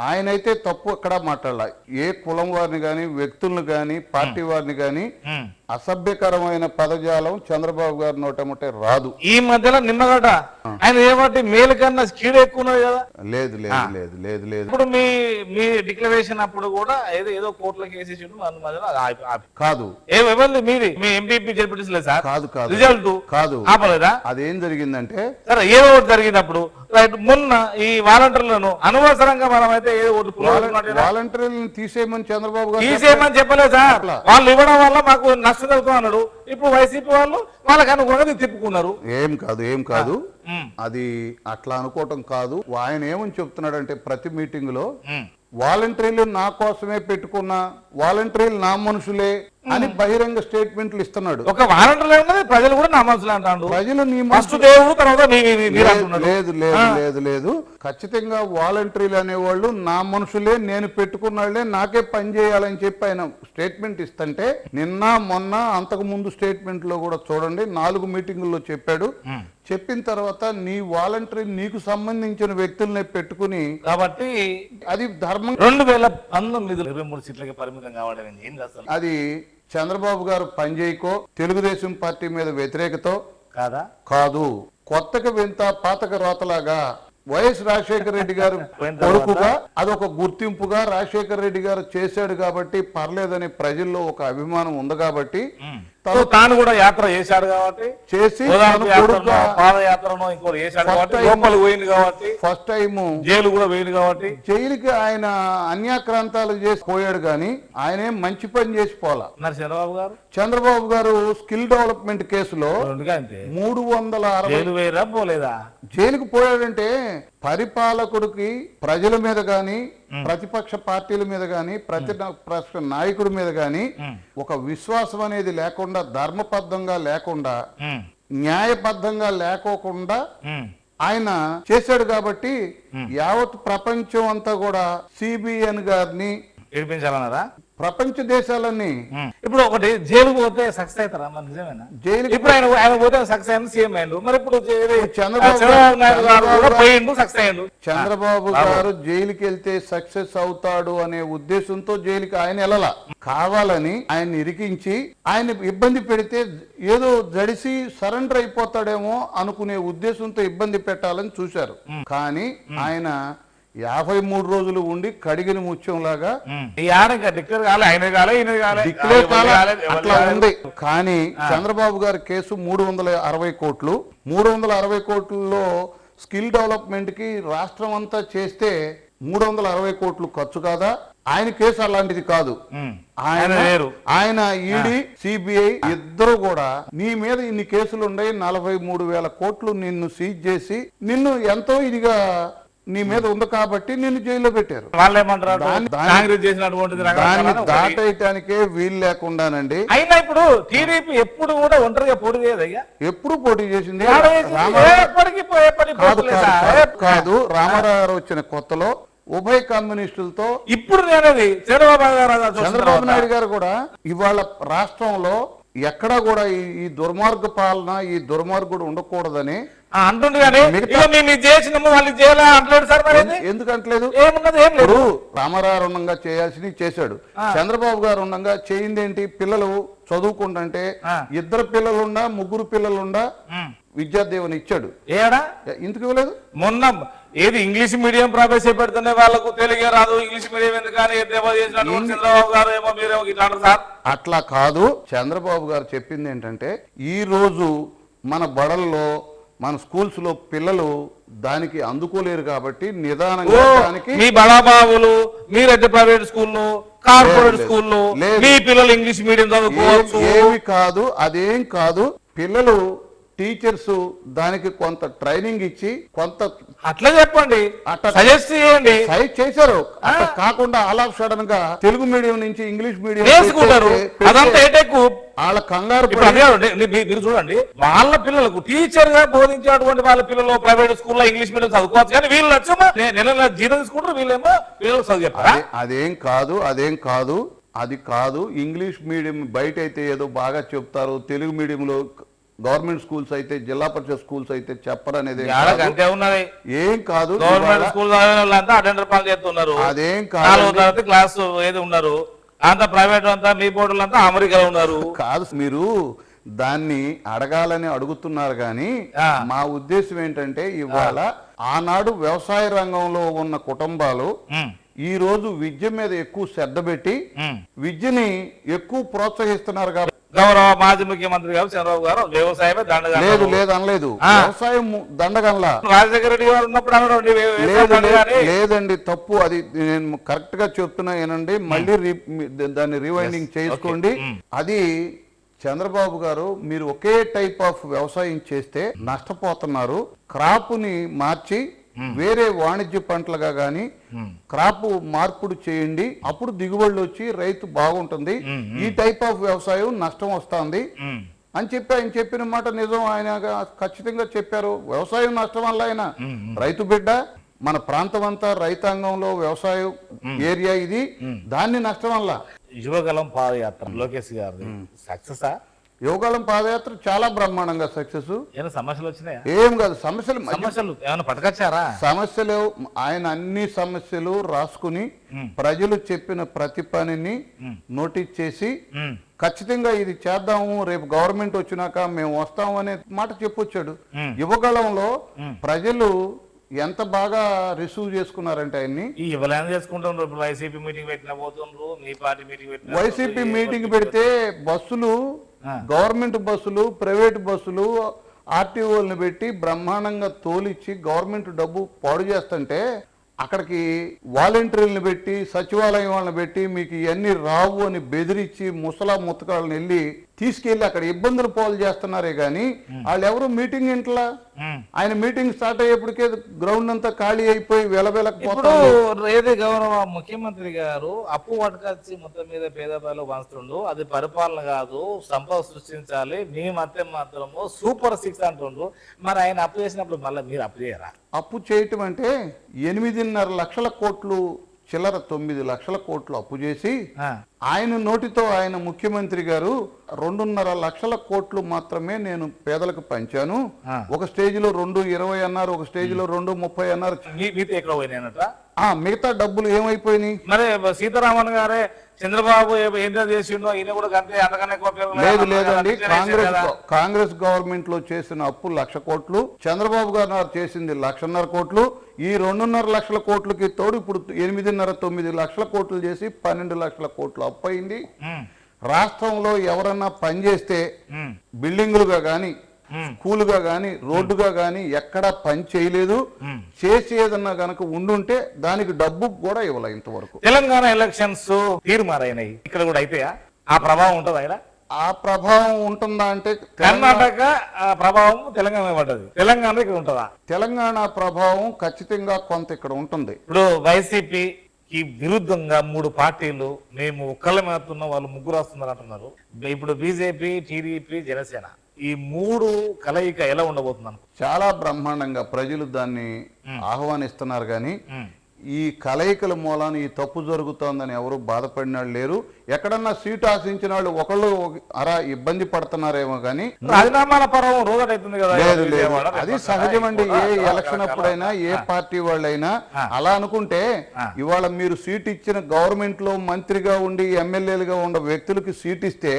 ఆయన అయితే తప్పు ఎక్కడా మాట్లాడాల. ఏ కులం వారిని గాని వ్యక్తులను గాని పార్టీ వారిని గాని అసభ్యకరమైన పదజాలం చంద్రబాబు గారి నోటముటే రాదు. ఈ మధ్యలో నిన్నగట ఆయన ఏమంటే మేలు కన్నా కీడు ఎక్కువ ఉన్నది కదా. లేదు లేదు లేదు లేదు లేదు. ఇప్పుడు మీ డిక్లరేషన్ అప్పుడు కూడా ఏదో కోర్టులో కేసు కాదు ఎవరు మీది మీ ఎంపీ జడ్పీటీసీ సార్ కాదు కాదు రిజల్ట్ కాదు ఆపలేదా? అదేం జరిగిందంటే సరే ఏదో ఒకటి జరిగినప్పుడు మొన్న ఈ వాలంటీర్లను అనవసరంగా మనమైతే వాలంటీర్లను తీసేయమని చంద్రబాబు గారు తీసేయమని చెప్పలేదు సార్. వాళ్ళు ఇవ్వడం వల్ల మాకు నష్టం కలుగుతాం అన్నాడు. ఇప్పుడు వైసీపీ వాళ్ళు వాళ్ళకి అనుకోగా తిప్పుకున్నారు. ఏం కాదు అది అట్లా అనుకోవటం కాదు. ఆయన ఏమని చెప్తున్నాడంటే ప్రతి మీటింగ్ లో వాలంటీర్లు నా కోసమే పెట్టుకున్నా, వాలంటీర్లు నా మనుషులే అని బహిరంగ స్టేట్మెంట్లు ఇస్తున్నాడు. ఒక వాలంటీర్ ప్రజలు కూడా నా మనుషులు అంటాడు. ప్రజలు నీ లేదు లేదు లేదు లేదు ఖచ్చితంగా వాలంటీర్లు అనేవాళ్ళు నా మనుషులే, నేను పెట్టుకున్నాళ్లే, నాకే పని చేయాలని చెప్పి ఆయన స్టేట్మెంట్ ఇస్తుంటే నిన్న మొన్న అంతకు ముందు స్టేట్మెంట్ లో కూడా చూడండి 4 మీటింగుల్లో చెప్పాడు. చెప్పిన తర్వాత నీ వాలంటీర్ నీకు సంబంధించిన వ్యక్తులనే పెట్టుకుని కాబట్టి అది ధర్మం. 2019 23 సీట్లకి పరిమితం కావడం ఏంది అసలు? అది చంద్రబాబు గారు పనిచేయకో తెలుగుదేశం పార్టీ మీద వ్యతిరేకతో కాదు. కొత్తగా వింత పాతక రోతలాగా వైఎస్ రాజశేఖర రెడ్డి గారు కొడుకుగా అదొక గుర్తింపుగా రాజశేఖర రెడ్డి గారు చేశాడు కాబట్టి పర్లేదని ప్రజల్లో ఒక అభిమానం ఉంది కాబట్టి తాను కూడా యాత్ర చేశాడు కాబట్టి చేసి పాదయాత్రను ఇంకో పోయింది కాబట్టి ఫస్ట్ టైం జైలు కూడా పోయింది కాబట్టి జైలుకి ఆయన అన్యాక్రాంతాలు చేసి పోయాడు కానీ ఆయన ఏం మంచి పని చేసి పోలా. చంద్రబాబు గారు స్కిల్ డెవలప్మెంట్ కేసులో 360 పోలేదా జైలుకు పోయాడంటే పరిపాలకుడికి ప్రజల మీద గాని ప్రతిపక్ష పార్టీల మీద గాని ప్రతిపక్ష నాయకుడి మీద గాని ఒక విశ్వాసం అనేది లేకుండా, ధర్మబద్ధంగా లేకుండా, న్యాయబద్ధంగా లేకోకుండా ఆయన చేశాడు కాబట్టి యావత్ ప్రపంచం అంతా కూడా సిబిఎన్ గారిని ఏడిపించాలన్నారా? ప్రపంచ దేశాలన్నీ ఇప్పుడు ఒకటి జైలు పోతే సక్సెస్ అవుతారా? నిజమేనా? జైలు ఇప్పుడు ఆయన పోతే సక్సెస్ అయింది, సీఎం అయ్యిండు. మరి ఇప్పుడు చంద్రబాబు గారు జైలుకి వెళ్తే సక్సెస్ అవుతాడు అనే ఉద్దేశంతో జైలుకి ఆయన వెళ్ళాల. కావాలని ఆయన ఇరికించి ఆయన ఇబ్బంది పెడితే ఏదో జడిసి సరెండర్ అయిపోతాడేమో అనుకునే ఉద్దేశంతో ఇబ్బంది పెట్టాలని చూశారు. కానీ ఆయన 53 రోజులు ఉండి కడిగిన ముత్యంలాగా అట్లా ఉంది. కానీ చంద్రబాబు గారి కేసు 360 కోట్లు. 360 కోట్లలో స్కిల్ డెవలప్మెంట్ కి రాష్ట్రం అంతా చేస్తే 360 కోట్లు ఖర్చు కాదా? ఆయన కేసు అలాంటిది కాదు. ఆయన వేరు. ఆయన ఈడీ సిబిఐ ఇద్దరు కూడా నీ మీద ఇన్ని కేసులు ఉన్నాయి, 43,000 కోట్లు నిన్ను సీజ్ చేసి నిన్ను ఎంతో ఇదిగా నీ మీద ఉంది కాబట్టి నిన్ను జైల్లో పెట్టారు. వాళ్ళు ఏమంటారు, కాంగ్రెస్ చేసినటువంటిది దాన్ని దాటేయటానికే వీలు లేకుండానండి. అయినా ఇప్పుడు టీడీపీ ఎప్పుడు కూడా ఒంటరిగా పోటీ చేయదయ్యా, ఎప్పుడు పోటీ చేసింది కాదు. రామారావు వచ్చిన కొత్తలో ఉభయ కమ్యూనిస్టులతో ఇప్పుడు నేనది చంద్రబాబు నాయుడు గారు కూడా ఇవాళ రాష్ట్రంలో ఎక్కడా కూడా ఈ దుర్మార్గ పాలన, ఈ దుర్మార్గుడు ఉండకూడదని అంటుండే కానీ ఎందుకు అంటలేదు? రామారావు ఉండగా చేయాల్సింది చేశాడు, చంద్రబాబు గారు ఉండగా చేయింది ఏంటి? పిల్లలు చదువుకుంటుంటే 2 పిల్లలుండా 3 పిల్లలుండా విద్యాదేవని ఇచ్చాడు. ఎందుకు ఇవ్వలేదు? మొన్న ఏది ఇంగ్లీష్ మీడియం ప్రవేశపెడుతున్న వాళ్ళకు తెలుగే రాదు, ఇంగ్లీష్ మీడియం ఎందుకని చంద్రబాబు గారు ఏమో మీరేమో ఇట్లా సార్. అట్లా కాదు. చంద్రబాబు గారు చెప్పింది ఏంటంటే ఈ రోజు మన బడుల్లో మన స్కూల్స్ లో పిల్లలు దానికి అందుకోలేరు కాబట్టి నిదానంగా దానికి మీ బడాబాబులు మీరైతే ప్రైవేట్ స్కూల్లో కార్పొరేట్ స్కూల్లో మీ పిల్లలు ఇంగ్లీష్ మీడియం చదువుకోవచ్చు. ఏమి కాదు, అదేం కాదు. పిల్లలు టీచర్స్ దానికి కొంత ట్రైనింగ్ ఇచ్చి కొంత అట్లా చెప్పండి, సజెస్ట్ చేయండి. సజెస్ట్ చేశారు. అట్లా కాకుండా ఆల్ ఆఫ్ సడన్ గా తెలుగు మీడియం నుంచి ఇంగ్లీష్ మీడియం వేసుకుంటారు. అదంతా వాళ్ళ కంగారు. మీరు చూడండి, వాళ్ళ పిల్లలకు టీచర్ గా బోధించేటువంటి వాళ్ళ పిల్లలు ప్రైవేట్ స్కూల్లో ఇంగ్లీష్ మీడియం చదువుకోవచ్చు, కానీ వీళ్ళు వచ్చేమో నెల జీతం తీసుకుంటారు, వీళ్ళేమో పిల్లలు చదువు చెప్తారా? అదేం కాదు, అదేం కాదు, అది కాదు. ఇంగ్లీష్ మీడియం బయట అయితే ఏదో బాగా చెప్తారు, తెలుగు మీడియంలో గవర్నమెంట్ స్కూల్స్ అయితే జిల్లా పరిషత్ స్కూల్స్ అయితే చెప్పరు అనేది ఏం కాదు. గవర్నమెంట్ స్కూల్ అటెండర్ పని చేస్తున్నారు, అదేం కాదు. క్లాస్ ఏది ఉన్నారు అంతా ప్రైవేట్ అంతా, మీ బోర్డులు అంతా అమెరికాలో ఉన్నారు. కాదు, మీరు దాన్ని అడగాలని అడుగుతున్నారు కానీ మా ఉద్దేశం ఏంటంటే ఇవాళ ఆనాడు వ్యవసాయ రంగంలో ఉన్న కుటుంబాలు ఈ రోజు విద్య మీద ఎక్కువ శ్రద్ధ పెట్టి విద్యని ఎక్కువ ప్రోత్సహిస్తున్నారు కాబట్టి. గౌరవ మాజీ ముఖ్యమంత్రి గారు చంద్రబాబు గారు వ్యవసాయమే దండగా లేదు లేదు అనలేదు, వ్యవసాయం దండగంలా. రాజశేఖర రెడ్డి గారు ఉన్నప్పుడు లేదండి, తప్పు. అది నేను కరెక్ట్ గా చెప్తున్నా ఏనండి, మళ్ళీ దాన్ని రివైండింగ్ చేసుకోండి. అది చంద్రబాబు గారు మీరు ఒకే టైప్ ఆఫ్ వ్యవసాయం చేస్తే నష్టపోతున్నారు, క్రాప్ ని మార్చి వేరే వాణిజ్య పంటలుగా గాని క్రాప్ మార్పుడు చేయండి, అప్పుడు దిగుబడులు వచ్చి రైతు బాగుంటుంది. ఈ టైప్ ఆఫ్ వ్యవసాయం నష్టం వస్తుంది అని చెప్పి ఆయన చెప్పిన మాట నిజం. ఆయన ఖచ్చితంగా చెప్పారు. వ్యవసాయం నష్టం వల్ల ఆయన రైతు బిడ్డ, మన ప్రాంతం అంతా రైతాంగంలో వ్యవసాయం ఏరియా ఇది, దాన్ని నష్టం వల్ల. యువగలం పాదయాత్ర లోకేష్ గారు సక్సెస్. యువగలం పాదయాత్ర చాలా బ్రహ్మాండంగా సక్సెస్. సమస్యలు వచ్చినాయా? ఏం కాదు, సమస్యలు ఏమైనా పట్టుకొచ్చారా? సమస్యలు ఆయన అన్ని సమస్యలు రాసుకుని ప్రజలు చెప్పిన ప్రతి పనిని నోటీస్ చేసి ఖచ్చితంగా ఇది చేద్దాము, రేపు గవర్నమెంట్ వచ్చినాక మేము వస్తాము అనే మాట చెప్పొచ్చాడు. యువగలంలో ప్రజలు ఎంత బాగా రిసీవ్ చేసుకున్నారంటే ఆయన్ని. వైసీపీ మీటింగ్ పెట్టిన పోతుండ్రు, మీ పార్టీ మీటింగ్ పెట్టిన. వైసీపీ మీటింగ్ పెడితే బస్సులు, గవర్నమెంట్ బస్సులు, ప్రైవేట్ బస్సులు, ఆర్టీఓలను పెట్టి బ్రహ్మాండంగా తోలిచ్చి గవర్నమెంట్ డబ్బు పాడు చేస్తుంటే అక్కడికి వాలంటీర్లను పెట్టి సచివాలయం వాళ్ళని పెట్టి మీకు ఇవన్నీ రావు అని బెదిరించి ముసలా ముత్తకాళ్ళని వెళ్ళి తీసుకెళ్లి అక్కడ ఇబ్బందులు పాలు చేస్తున్నారే గాని వాళ్ళు ఎవరు మీటింగ్ ఇంట్లా. ఆయన మీటింగ్ స్టార్ట్ అయ్యేప్పటికే గ్రౌండ్ అంతా ఖాళీ అయిపోయి వెలవెలకపోతాడు. ఏది గౌరవ ముఖ్యమంత్రి గారు అప్పు పట్టుకొచ్చి మొత్తం మీద పేదవాళ్ళు పంచుతుండు, అది పరిపాలన కాదు, సంపద సృష్టించాలి, మీ మధ్య మాత్రము సూపర్ 6 అంటుండ్రు. మరి ఆయన అప్పు చేసినప్పుడు మళ్ళీ మీరు అప్పు చేయరా? అప్పు చేయటం అంటే 8.5 లక్షల కోట్లు చిల్లర 9 లక్షల కోట్లు అప్పు చేసి ఆయన నోటితో ఆయన ముఖ్యమంత్రి గారు 2.5 లక్షల కోట్లు మాత్రమే నేను పేదలకు పంచాను. ఒక స్టేజ్ లో 2.20 అన్నారు, ఒక స్టేజ్ లో 2.30 అన్నారు. మిగతా డబ్బులు ఏమైపోయినాయి? మరి సీతారామన్ గారే చంద్రబాబు ఏం చేసిండో ఈయన కూడా లేదు లేదండి. కాంగ్రెస్ గవర్నమెంట్ లో చేసిన అప్పు 1,00,000 కోట్లు, చంద్రబాబు గారు చేసింది 1,50,000 కోట్లు. ఈ 2.5 లక్షల కోట్లకి తోడు ఇప్పుడు 8.5-9 లక్షల కోట్లు చేసి 12 లక్షల కోట్లు అప్పు అయింది. రాష్ట్రంలో ఎవరన్నా పనిచేస్తే బిల్డింగులుగా గాని స్కూలుగా గాని రోడ్డుగా గాని ఎక్కడా పని చేయలేదు. చేసి ఏదన్నా గనక ఉండుంటే దానికి డబ్బు కూడా ఇవ్వలే ఇంతవరకు. తెలంగాణ ఎలక్షన్స్ తీర్మారైనాయి, ఇక్కడ కూడా అయితాయా? ఆ ప్రభావం ఉంటుందా ఇక్కడ? ఆ ప్రభావం ఉంటుందా అంటే కర్ణాటక ప్రభావం తెలంగాణ పడ్డది, తెలంగాణ ఇక్కడ ఉంటుందా? తెలంగాణ ప్రభావం ఖచ్చితంగా కొంత ఇక్కడ ఉంటుంది. ఇప్పుడు వైసీపీకి విరుద్ధంగా 3 పార్టీలు మేము ఒక్కళ్ళ మేతున్న వాళ్ళు 3 వస్తున్నారు అంటున్నారు. ఇప్పుడు బీజేపీ, టీడీపీ, జనసేన ఈ 3 కలయిక ఎలా ఉండబోతుంది? చాలా బ్రహ్మాండంగా ప్రజలు దాన్ని ఆహ్వానిస్తున్నారు. కానీ ఈ కలయికల మూలాన ఈ తప్పు జరుగుతోందని ఎవరు బాధపడినాళ్ళు లేరు. ఎక్కడన్నా సీటు ఆశించిన వాళ్ళు ఒకళ్ళు అరా ఇబ్బంది పడుతున్నారేమో కానీ రాజీనామాల పర్వం రోజుటైతుంది కదా. లేదు లేదు, అది సహజమండి. ఏ ఎలక్షన్ అప్పుడైనా ఏ పార్టీ వాళ్ళైనా అలా అనుకుంటే ఇవాళ మీరు సీట్ ఇచ్చిన గవర్నమెంట్ లో మంత్రిగా ఉండి ఎమ్మెల్యేలుగా ఉన్న వ్యక్తులకి సీట్ ఇస్తే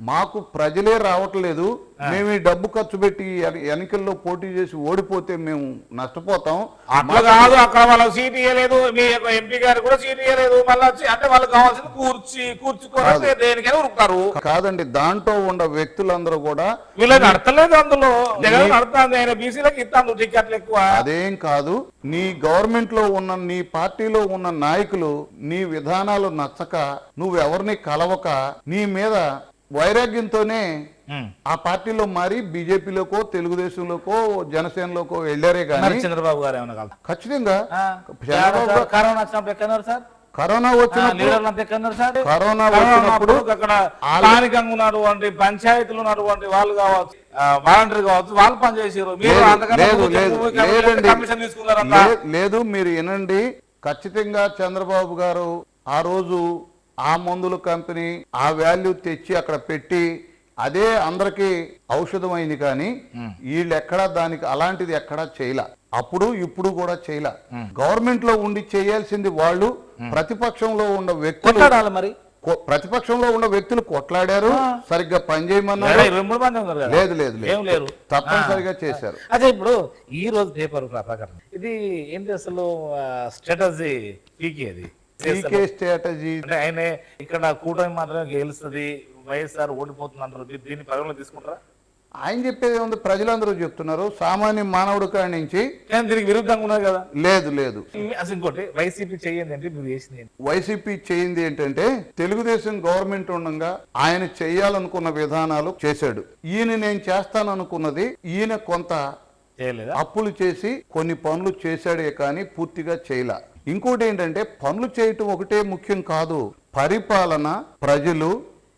మాకు ప్రజలే రావట్లేదు, మేము ఈ డబ్బు ఖర్చు పెట్టి ఎన్నికల్లో పోటీ చేసి ఓడిపోతే మేము నష్టపోతాం. అట్లా కాదు, అక్కడ వాళ్ళకి సీట్ ఇవ్వలేదు, మీ ఎంపీ గారు కూడా సీట్ ఇవ్వలేదు, మళ్ళీ అంటే వాళ్ళకి కావాల్సింది కూర్చుకోవాలి దేనికైనా ఉరుకుతారు. కాదండి, దాంట్లో ఉన్న వ్యక్తులందరూ కూడా వీళ్ళకి అర్థలేదు. అందులో జగన్ అర్థం ఆయన బీసీలకు ఇస్తాను టికెట్లు ఎక్కువ. అదేం కాదు, నీ గవర్నమెంట్ లో ఉన్న నీ పార్టీలో ఉన్న నాయకులు నీ విధానాలు నచ్చక నువ్వెవరిని కలవక నీ మీద వైరాగ్యంతోనే ఆ పార్టీలో మారి బీజేపీలోకో తెలుగుదేశంలోకో జనసేనలోకో వెళ్ళారే కానీ చంద్రబాబు గారు ఏమన్నా ఖచ్చితంగా కరోనా వచ్చినప్పుడు ఎక్కడున్నారు సార్? కరోనా వచ్చినప్పుడు అక్కడ స్థానికంగా ఉన్నటువంటి పంచాయతీలు ఉన్నటువంటి వాళ్ళు కావచ్చు, వాలంటీర్ కావచ్చు, వాళ్ళు పనిచేసారు. లేదు, మీరు వినండి. ఖచ్చితంగా చంద్రబాబు గారు ఆ రోజు ఆ మందుల కంపెనీ ఆ వాల్యూ తెచ్చి అక్కడ పెట్టి అదే అందరికి ఔషధం అయింది. కానీ వీళ్ళు ఎక్కడా దానికి అలాంటిది ఎక్కడా చేయలే. అప్పుడు ఇప్పుడు కూడా చేయలే. గవర్నమెంట్ లో ఉండి చేయాల్సింది వాళ్ళు. ప్రతిపక్షంలో ఉన్న వ్యక్తులు మరి ప్రతిపక్షంలో ఉన్న వ్యక్తులు కొట్లాడారు, సరిగ్గా పనిచేయమన్నారు. లేదు లేదు లేదు, తప్పనిసరిగా చేశారు. అదే ఇప్పుడు ఈ రోజు పేపర్ ప్రకారం ఇది ఏంటి అసలు స్ట్రాటజీ పీకేది స్ట్రాటజీ అంటే ఆయన ఇక్కడ కూటమి మాత్రమే గెలుస్తుంది, వైఎస్ఆర్ ఓడిపోతున్నారు, దీన్ని పరిగణలో తీసుకుంటారా? ఆయన చెప్పేది ఉంది, ప్రజలందరూ చెప్తున్నారు. సామాన్య మానవుడు కాడి నుంచి దీనికి విరుద్ధంగా ఉన్నారు కదా. లేదు లేదు, అసలు ఇంకోటి వైసీపీ చేయండి అంటే మీరు చేసింది వైసీపీ చేయింది ఏంటంటే తెలుగుదేశం గవర్నమెంట్ ఉండగా ఆయన చేయాలనుకున్న విధానాలు చేశాడు. ఈయన నేను చేస్తాననుకున్నది ఈయన కొంత అప్పులు చేసి కొన్ని పనులు చేశాడే కానీ పూర్తిగా చేయలే. ఇంకోటి ఏంటంటే పనులు చేయటం ఒకటే ముఖ్యం కాదు, పరిపాలన, ప్రజలు,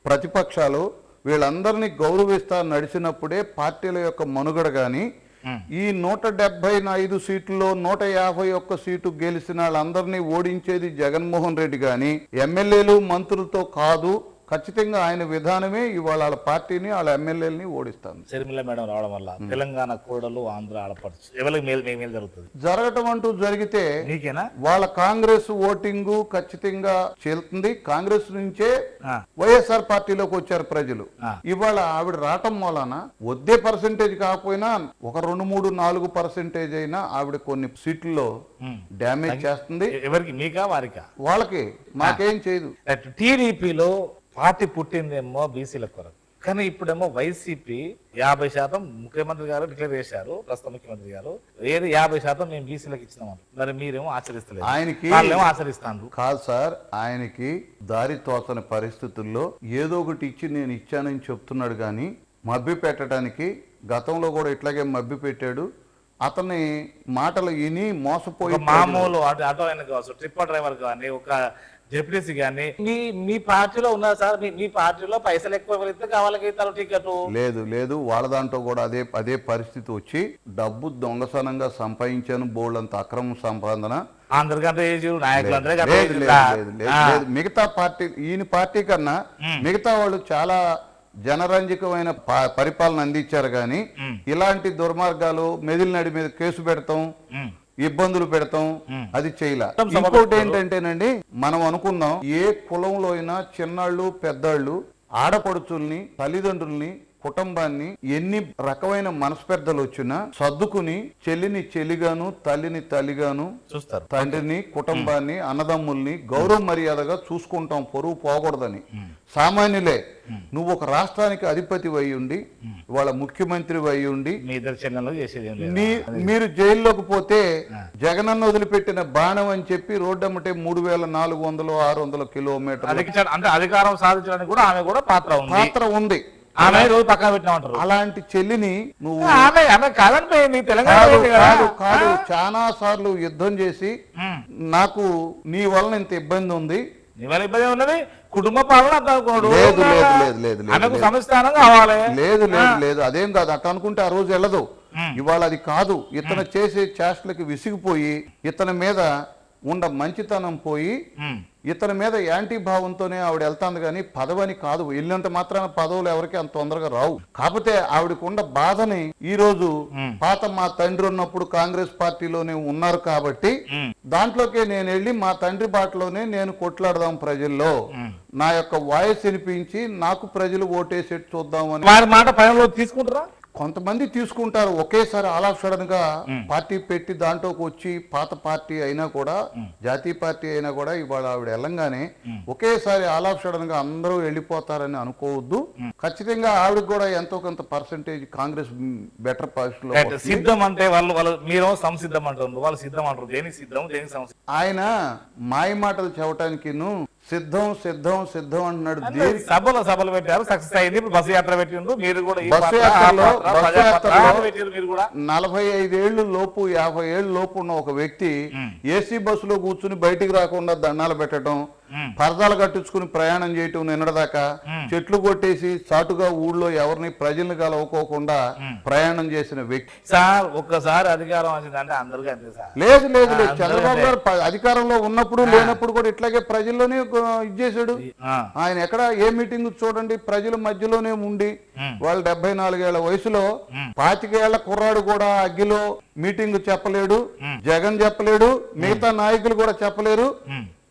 ప్రతిపక్షాలు వీళ్ళందరినీ గౌరవిస్తా నడిచినప్పుడే పార్టీల యొక్క మనుగడ. గాని ఈ 175 సీట్లలో 151 సీటు గెలిచిన వాళ్ళందరినీ ఓడించేది జగన్మోహన్ రెడ్డి గాని ఎమ్మెల్యేలు మంత్రులతో కాదు. ఖచ్చితంగా ఆయన విధానమే ఇవాళ వాళ్ళ పార్టీని వాళ్ళ ఎమ్మెల్యేలని ఓడిస్తాను. షర్మిల మేడం రావడం వల్ల తెలంగాణ కోడలు ఆంధ్ర ఆడపడుచు ఎవరికి మేలు జరుగుతుంది? జరగటం అంటూ జరిగితే వాళ్ళ కాంగ్రెస్ ఓటింగు ఖచ్చితంగా చెల్లుతుంది. కాంగ్రెస్ నుంచే వైఎస్ఆర్ పార్టీలోకి వచ్చారు ప్రజలు. ఇవాళ ఆవిడ రావటం వలన వద్దే పర్సెంటేజ్ కాకపోయినా ఒక 2, 3, 4% అయినా ఆవిడ కొన్ని సీట్లలో డ్యామేజ్ చేస్తుంది. ఎవరికి? మీకా వారికా? వాళ్ళకి, మాకేం చేయదు. టీడీపీలో పార్టీ పుట్టిందేమో బీసీల కొరకు, కానీ ఇప్పుడేమో వైసీపీ 50% ముఖ్యమంత్రి గారు డిక్లేర్ చేశారు, ప్రస్తుత ముఖ్యమంత్రి గారు. ఏది 50% మేము బీసీలకు ఇచ్చినామని, మరి మీరేమో ఆచరిస్తలేదు, ఆయనకి ఆచరిస్తాను కాదు సార్. ఆయనకి దారి తోచని పరిస్థితుల్లో ఏదో ఒకటి ఇచ్చి నేను ఇచ్చానని చెప్తున్నాడు. కానీ మభ్య పెట్టడానికి గతంలో కూడా ఇట్లాగే మభ్య పెట్టాడు. అతని మాటలు విని మోసపోయి మామూలు ఆటో ఆయన కావచ్చు, ట్రిప్పర్ డ్రైవర్ కానీ, ఒక డిప్యూటీసీ కానీ మీ పార్టీలో ఉన్నారు సార్, మీ పార్టీలో పైసలు ఎక్కువ ఇస్తే కావాలకి ఇస్తారు టికెట్. లేదు లేదు, వాళ్ళ దాంట్లో కూడా అదే పరిస్థితి వచ్చి డబ్బు దొంగసనంగా సంపాదించాను, బోల్డంత అక్రమ సంపాదన. అందరికంటే మిగతా పార్టీ ఈయన పార్టీ కన్నా మిగతా వాళ్ళు చాలా జనరంజకమైన పరిపాలన అందించారు. కానీ ఇలాంటి దుర్మార్గాలు మెదిలి నడి మీద కేసు పెడతాం, ఇబ్బందులు పెడతాం, అది చేయలే. ఇంకోటి ఏంటంటేనండి, మనం అనుకుందాం ఏ కులంలో అయినా చిన్నాళ్ళు పెద్దాళ్ళు ఆడపడుచుల్ని తల్లిదండ్రుల్ని కుటుంబాన్ని ఎన్ని రకమైన మనస్పర్ధలు వచ్చినా సర్దుకుని చెల్లిని చెల్లిగాను తల్లిని తల్లిగాను చూస్తారు, తండ్రిని కుటుంబాన్ని అన్నదమ్ముల్ని గౌరవ మర్యాదగా చూసుకుంటాం, పొరుగు పోకూడదని. సామాన్యులే. నువ్వు ఒక రాష్ట్రానికి అధిపతి అయి ఉండి వాళ్ళ ముఖ్యమంత్రి అయి ఉండి మీ ఇద్దరు చెల్లెలు చేసేది ఏం లేదు. మీరు జైల్లోకి పోతే జగనన్న వదిలిపెట్టిన బాణం అని చెప్పి రోడ్డమ్మటే 3400 600 కిలోమీటర్లు అంటే అధికారం సాధించడానికి కూడా ఆమె కూడా పాత్ర ఉంది. ఆమె రోజు పక్కన పెట్టినామంటారు. అలాంటి చెల్లిని నువ్వు ఆమె కాదనిపోయింది. తెలంగాణ కాదు చాలా సార్లు యుద్ధం చేసి నాకు నీ వలన ఇంత ఇబ్బంది ఉంది, ఇవాళ ఇబ్బంది ఉన్నది, కుటుంబ పాలన లేదు సంస్థానం కావాలి. లేదు అదేం కాదు. అట్లా అనుకుంటే ఆ రోజు వెళ్ళదు. ఇవాళ అది కాదు. ఇతను చేసే చేష్టలకి విసిగిపోయి ఇతని మీద ఉండ మంచితనం పోయి ఇతని మీద యాంటీ భావంతోనే ఆవిడ వెళ్తాంది, కానీ పదవని కాదు. వెళ్ళినంత మాత్రాన పదవులు ఎవరికి అంత తొందరగా రావు. కాకపోతే ఆవిడకున్న బాధని ఈ రోజు పాత మా తండ్రి ఉన్నప్పుడు కాంగ్రెస్ పార్టీలోనే ఉన్నారు కాబట్టి దాంట్లోకే నేను వెళ్ళి మా తండ్రి బాటలోనే నేను కొట్లాడదాం, ప్రజల్లో నా యొక్క వాయిస్ వినిపించి నాకు ప్రజలు ఓటేసేట్టు చూద్దామని. వారి మాట పైన తీసుకుంటారా? కొంతమంది తీసుకుంటారు. ఒకేసారి ఆల్ ఆఫ్ సడన్ గా పార్టీ పెట్టి దాంట్లోకి వచ్చి పాత పార్టీ అయినా కూడా జాతీయ పార్టీ అయినా కూడా ఇవాళ ఆవిడ వెళ్ళంగానే ఒకేసారి ఆల్ ఆఫ్ సడన్ గా అందరూ వెళ్ళిపోతారని అనుకోవద్దు. ఖచ్చితంగా ఆవిడకి కూడా ఎంతో కొంత పర్సెంటేజ్ కాంగ్రెస్ బెటర్ పొజిషన్ లో. సిద్ధం అంటే వాళ్ళు మీరు సంసిద్ధం అంటారు, వాళ్ళు సిద్ధం అంటారు. దేనికి సిద్ధం, దేనికి సంసిద్ధం? ఆయన మాయ మాటలు చెప్పడానికి సిద్ధం సిద్ధం సిద్ధం అంటున్నాడు. సభలు పెట్టారు, సక్సెస్ అయింది. ఇప్పుడు బస్సు యాత్ర పెట్టిండ్రు, మీరు కూడా 45 ఏళ్ళు లోపు 50 ఏళ్ళు లోపు ఉన్న ఒక వ్యక్తి ఏసీ బస్సులో కూర్చుని బయటికి రాకుండా దండాలు పెట్టడం, పరదాలు కట్టించుకుని ప్రయాణం చేయటం, నిన్నటిదాకా చెట్లు కొట్టేసి చాటుగా ఊళ్ళో ఎవరిని ప్రజల్ని కలవకోకుండా ప్రయాణం చేసిన వ్యక్తి. సార్ ఒక్కసారి అధికారం వచ్చిందంటే అందరికీ అంతే సార్. లేదు చంద్రబాబు గారు అధికారంలో ఉన్నప్పుడు లేనప్పుడు కూడా ఇట్లాగే ప్రజల్లోనే ఇచ్చేసాడు. ఆయన ఎక్కడ ఏ మీటింగ్ చూడండి ప్రజల మధ్యలోనే ఉండి వాళ్ళు 74 ఏళ్ల వయసులో 25 ఏళ్ల కుర్రాడు కూడా అగ్గిలో మీటింగ్ చెప్పలేడు, జగన్ చెప్పలేడు, మిగతా నాయకులు కూడా చెప్పలేరు.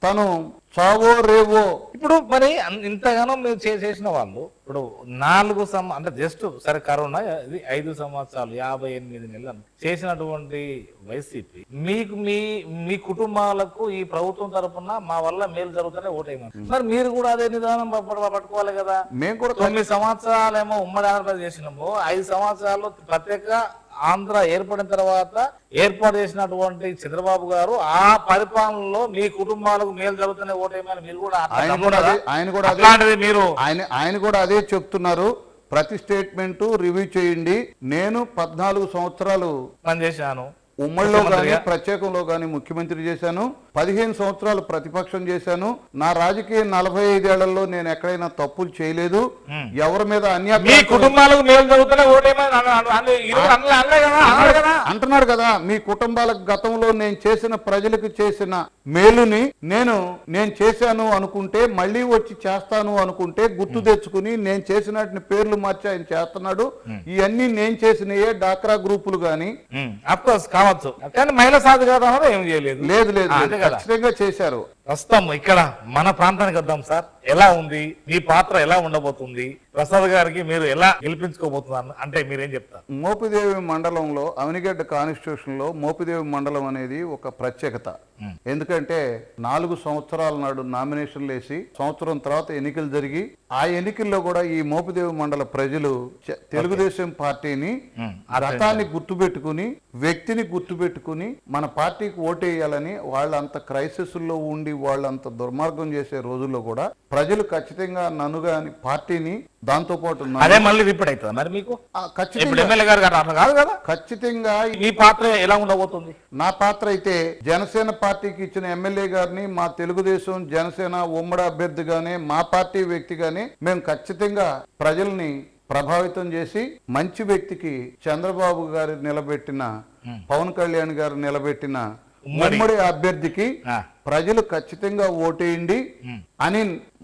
తను చావో రేవో. ఇప్పుడు మరి ఇంతగానో మీరు చేసిన వాళ్ళు ఇప్పుడు 4 అంటే జస్ట్ సరే కరోనా ఇది 5 సంవత్సరాలు 58 నెలలు చేసినటువంటి వైసీపీ మీకు మీ కుటుంబాలకు ఈ ప్రభుత్వం తరఫున మా వల్ల మేలు జరుగుతుంటే ఓటేయమని, మరి మీరు కూడా అదే నిదానం పట్టుకోవాలి కదా. మేము కూడా 9 సంవత్సరాలేమో ఉమ్మడి ఆంధ్రప్రదేశ్ చేసినాము, 5 సంవత్సరాలు ప్రత్యేక ఆంధ్ర ఏర్పడిన తర్వాత ఏర్పాటు చేసినటువంటి చంద్రబాబు గారు ఆ పరిపాలనలో మీ కుటుంబాలకు మేలు జరుగుతున్న ఓటేమని మీరు కూడా ఆయన కూడా అదే చెప్తున్నారు. ప్రతి స్టేట్మెంట్ రివ్యూ చేయండి. నేను 14 సంవత్సరాలు పనిచేశాను, ఉమ్మడిలో గాని ప్రత్యేకంలో గాని ముఖ్యమంత్రి చేశాను, 15 సంవత్సరాలు ప్రతిపక్షం చేశాను. నా రాజకీయ 45 ఏళ్లలో నేను ఎక్కడైనా తప్పులు చేయలేదు. ఎవరి మీద అంటున్నాడు కదా. మీ కుటుంబాలకు గతంలో నేను చేసిన ప్రజలకు చేసిన మేలుని నేను చేశాను అనుకుంటే మళ్ళీ వచ్చి చేస్తాను అనుకుంటే గుర్తు తెచ్చుకుని నేను చేసినట్టు పేర్లు మార్చి ఆయన చేస్తున్నాడు. ఇవన్నీ నేను చేసినయే. డాక్రా గ్రూపులు గాని కావచ్చు, కానీ మహిళా సాధికారం ఏం చేయలేదు. లేదు ఖచ్చితంగా చేశారు. ప్రస్తుతం ఇక్కడ మన ప్రాంతానికి వద్దాం సార్. ఎలా ఉంది మీ పాత్ర, ఎలా ఉండబోతుంది? ప్రసాద్ గారికి మీరు ఎలా గెలిపించుకోబోతున్నారు అంటే మీరేం చెప్తారు? మోపిదేవి మండలంలో అవనిగడ్డ కాన్స్టిట్యూషన్ లో మోపిదేవి మండలం అనేది ఒక ప్రత్యేకత. ఎందుకంటే 4 సంవత్సరాల నాడు నామినేషన్లు వేసి సంవత్సరం తర్వాత ఎన్నికలు జరిగి ఆ ఎన్నికల్లో కూడా ఈ మోపిదేవి మండల ప్రజలు తెలుగుదేశం పార్టీని రకాన్ని గుర్తుపెట్టుకుని వ్యక్తిని గుర్తుపెట్టుకుని మన పార్టీకి ఓటేయాలని వాళ్ళంత క్రైసిస్ లో ఉండి వాళ్ళంత దుర్మార్గం చేసే రోజుల్లో కూడా ప్రజలు ఖచ్చితంగా నన్ను గాని పార్టీని దాంతో పాటు అదే మళ్ళీ రిపీట్ అవుతుంది. మరి మీకు ఖచ్చితంగా మీ పాత్ర ఎలా ఉండబోతుంది? నా పాత్ర అయితే జనసేన పార్టీకి ఇచ్చిన ఎమ్మెల్యే గారిని మా తెలుగుదేశం జనసేన ఉమ్మడి అభ్యర్థిగానే మా పార్టీ వ్యక్తిగానే మేము ఖచ్చితంగా ప్రజల్ని ప్రభావితం చేసి మంచి వ్యక్తికి చంద్రబాబు గారు నిలబెట్టిన పవన్ కళ్యాణ్ గారు నిలబెట్టిన ఉమ్మడి అభ్యర్థికి ప్రజలు ఖచ్చితంగా ఓటేయండి అని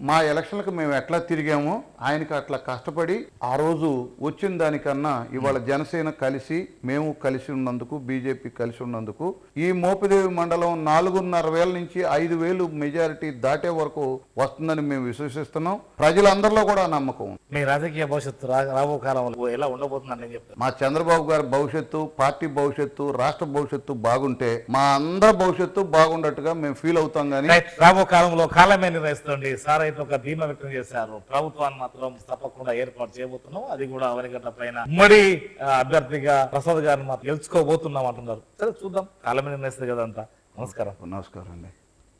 మా ఎలక్షన్లకు మేము ఎట్లా తిరిగామో ఆయనకి అట్లా కష్టపడి ఆ రోజు వచ్చిన దానికన్నా ఇవాళ జనసేన కలిసి మేము కలిసి ఉన్నందుకు బీజేపీ కలిసి ఉన్నందుకు ఈ మోపిదేవి మండలం 4,500 నుంచి 5,000 మెజారిటీ దాటే వరకు వస్తుందని మేము విశ్వసిస్తున్నాం. ప్రజలందరిలో కూడా నమ్మకం. మీ రాజకీయ భవిష్యత్తు రాబో కాలంలో ఎలా ఉండబోతుందని నేను చెప్తాను. మా చంద్రబాబు గారి భవిష్యత్తు, పార్టీ భవిష్యత్తు, రాష్ట్ర భవిష్యత్తు బాగుంటే మా అందరి భవిష్యత్తు బాగుండట్టుగా మేము ఫీల్ అవుతాం. కానీ రాబో కాలంలో కాలమే నిర్ణయిస్తుంది. సార్ అయితే ఒక ధీమా వ్యక్తం చేశారు. ప్రభుత్వాన్ని మాత్రం తప్పకుండా ఏర్పాటు చేయబోతున్నాం, అది కూడా అవనిగడ్డ పైన ఉమ్మడి అభ్యర్థిగా ప్రసాద్ గారిని మాత్రం గెలుచుకోబోతున్నాం అంటున్నారు. సరే చూద్దాం, కాలమే నిర్ణయిస్తుంది కదంతా. నమస్కారం. నమస్కారం అండి.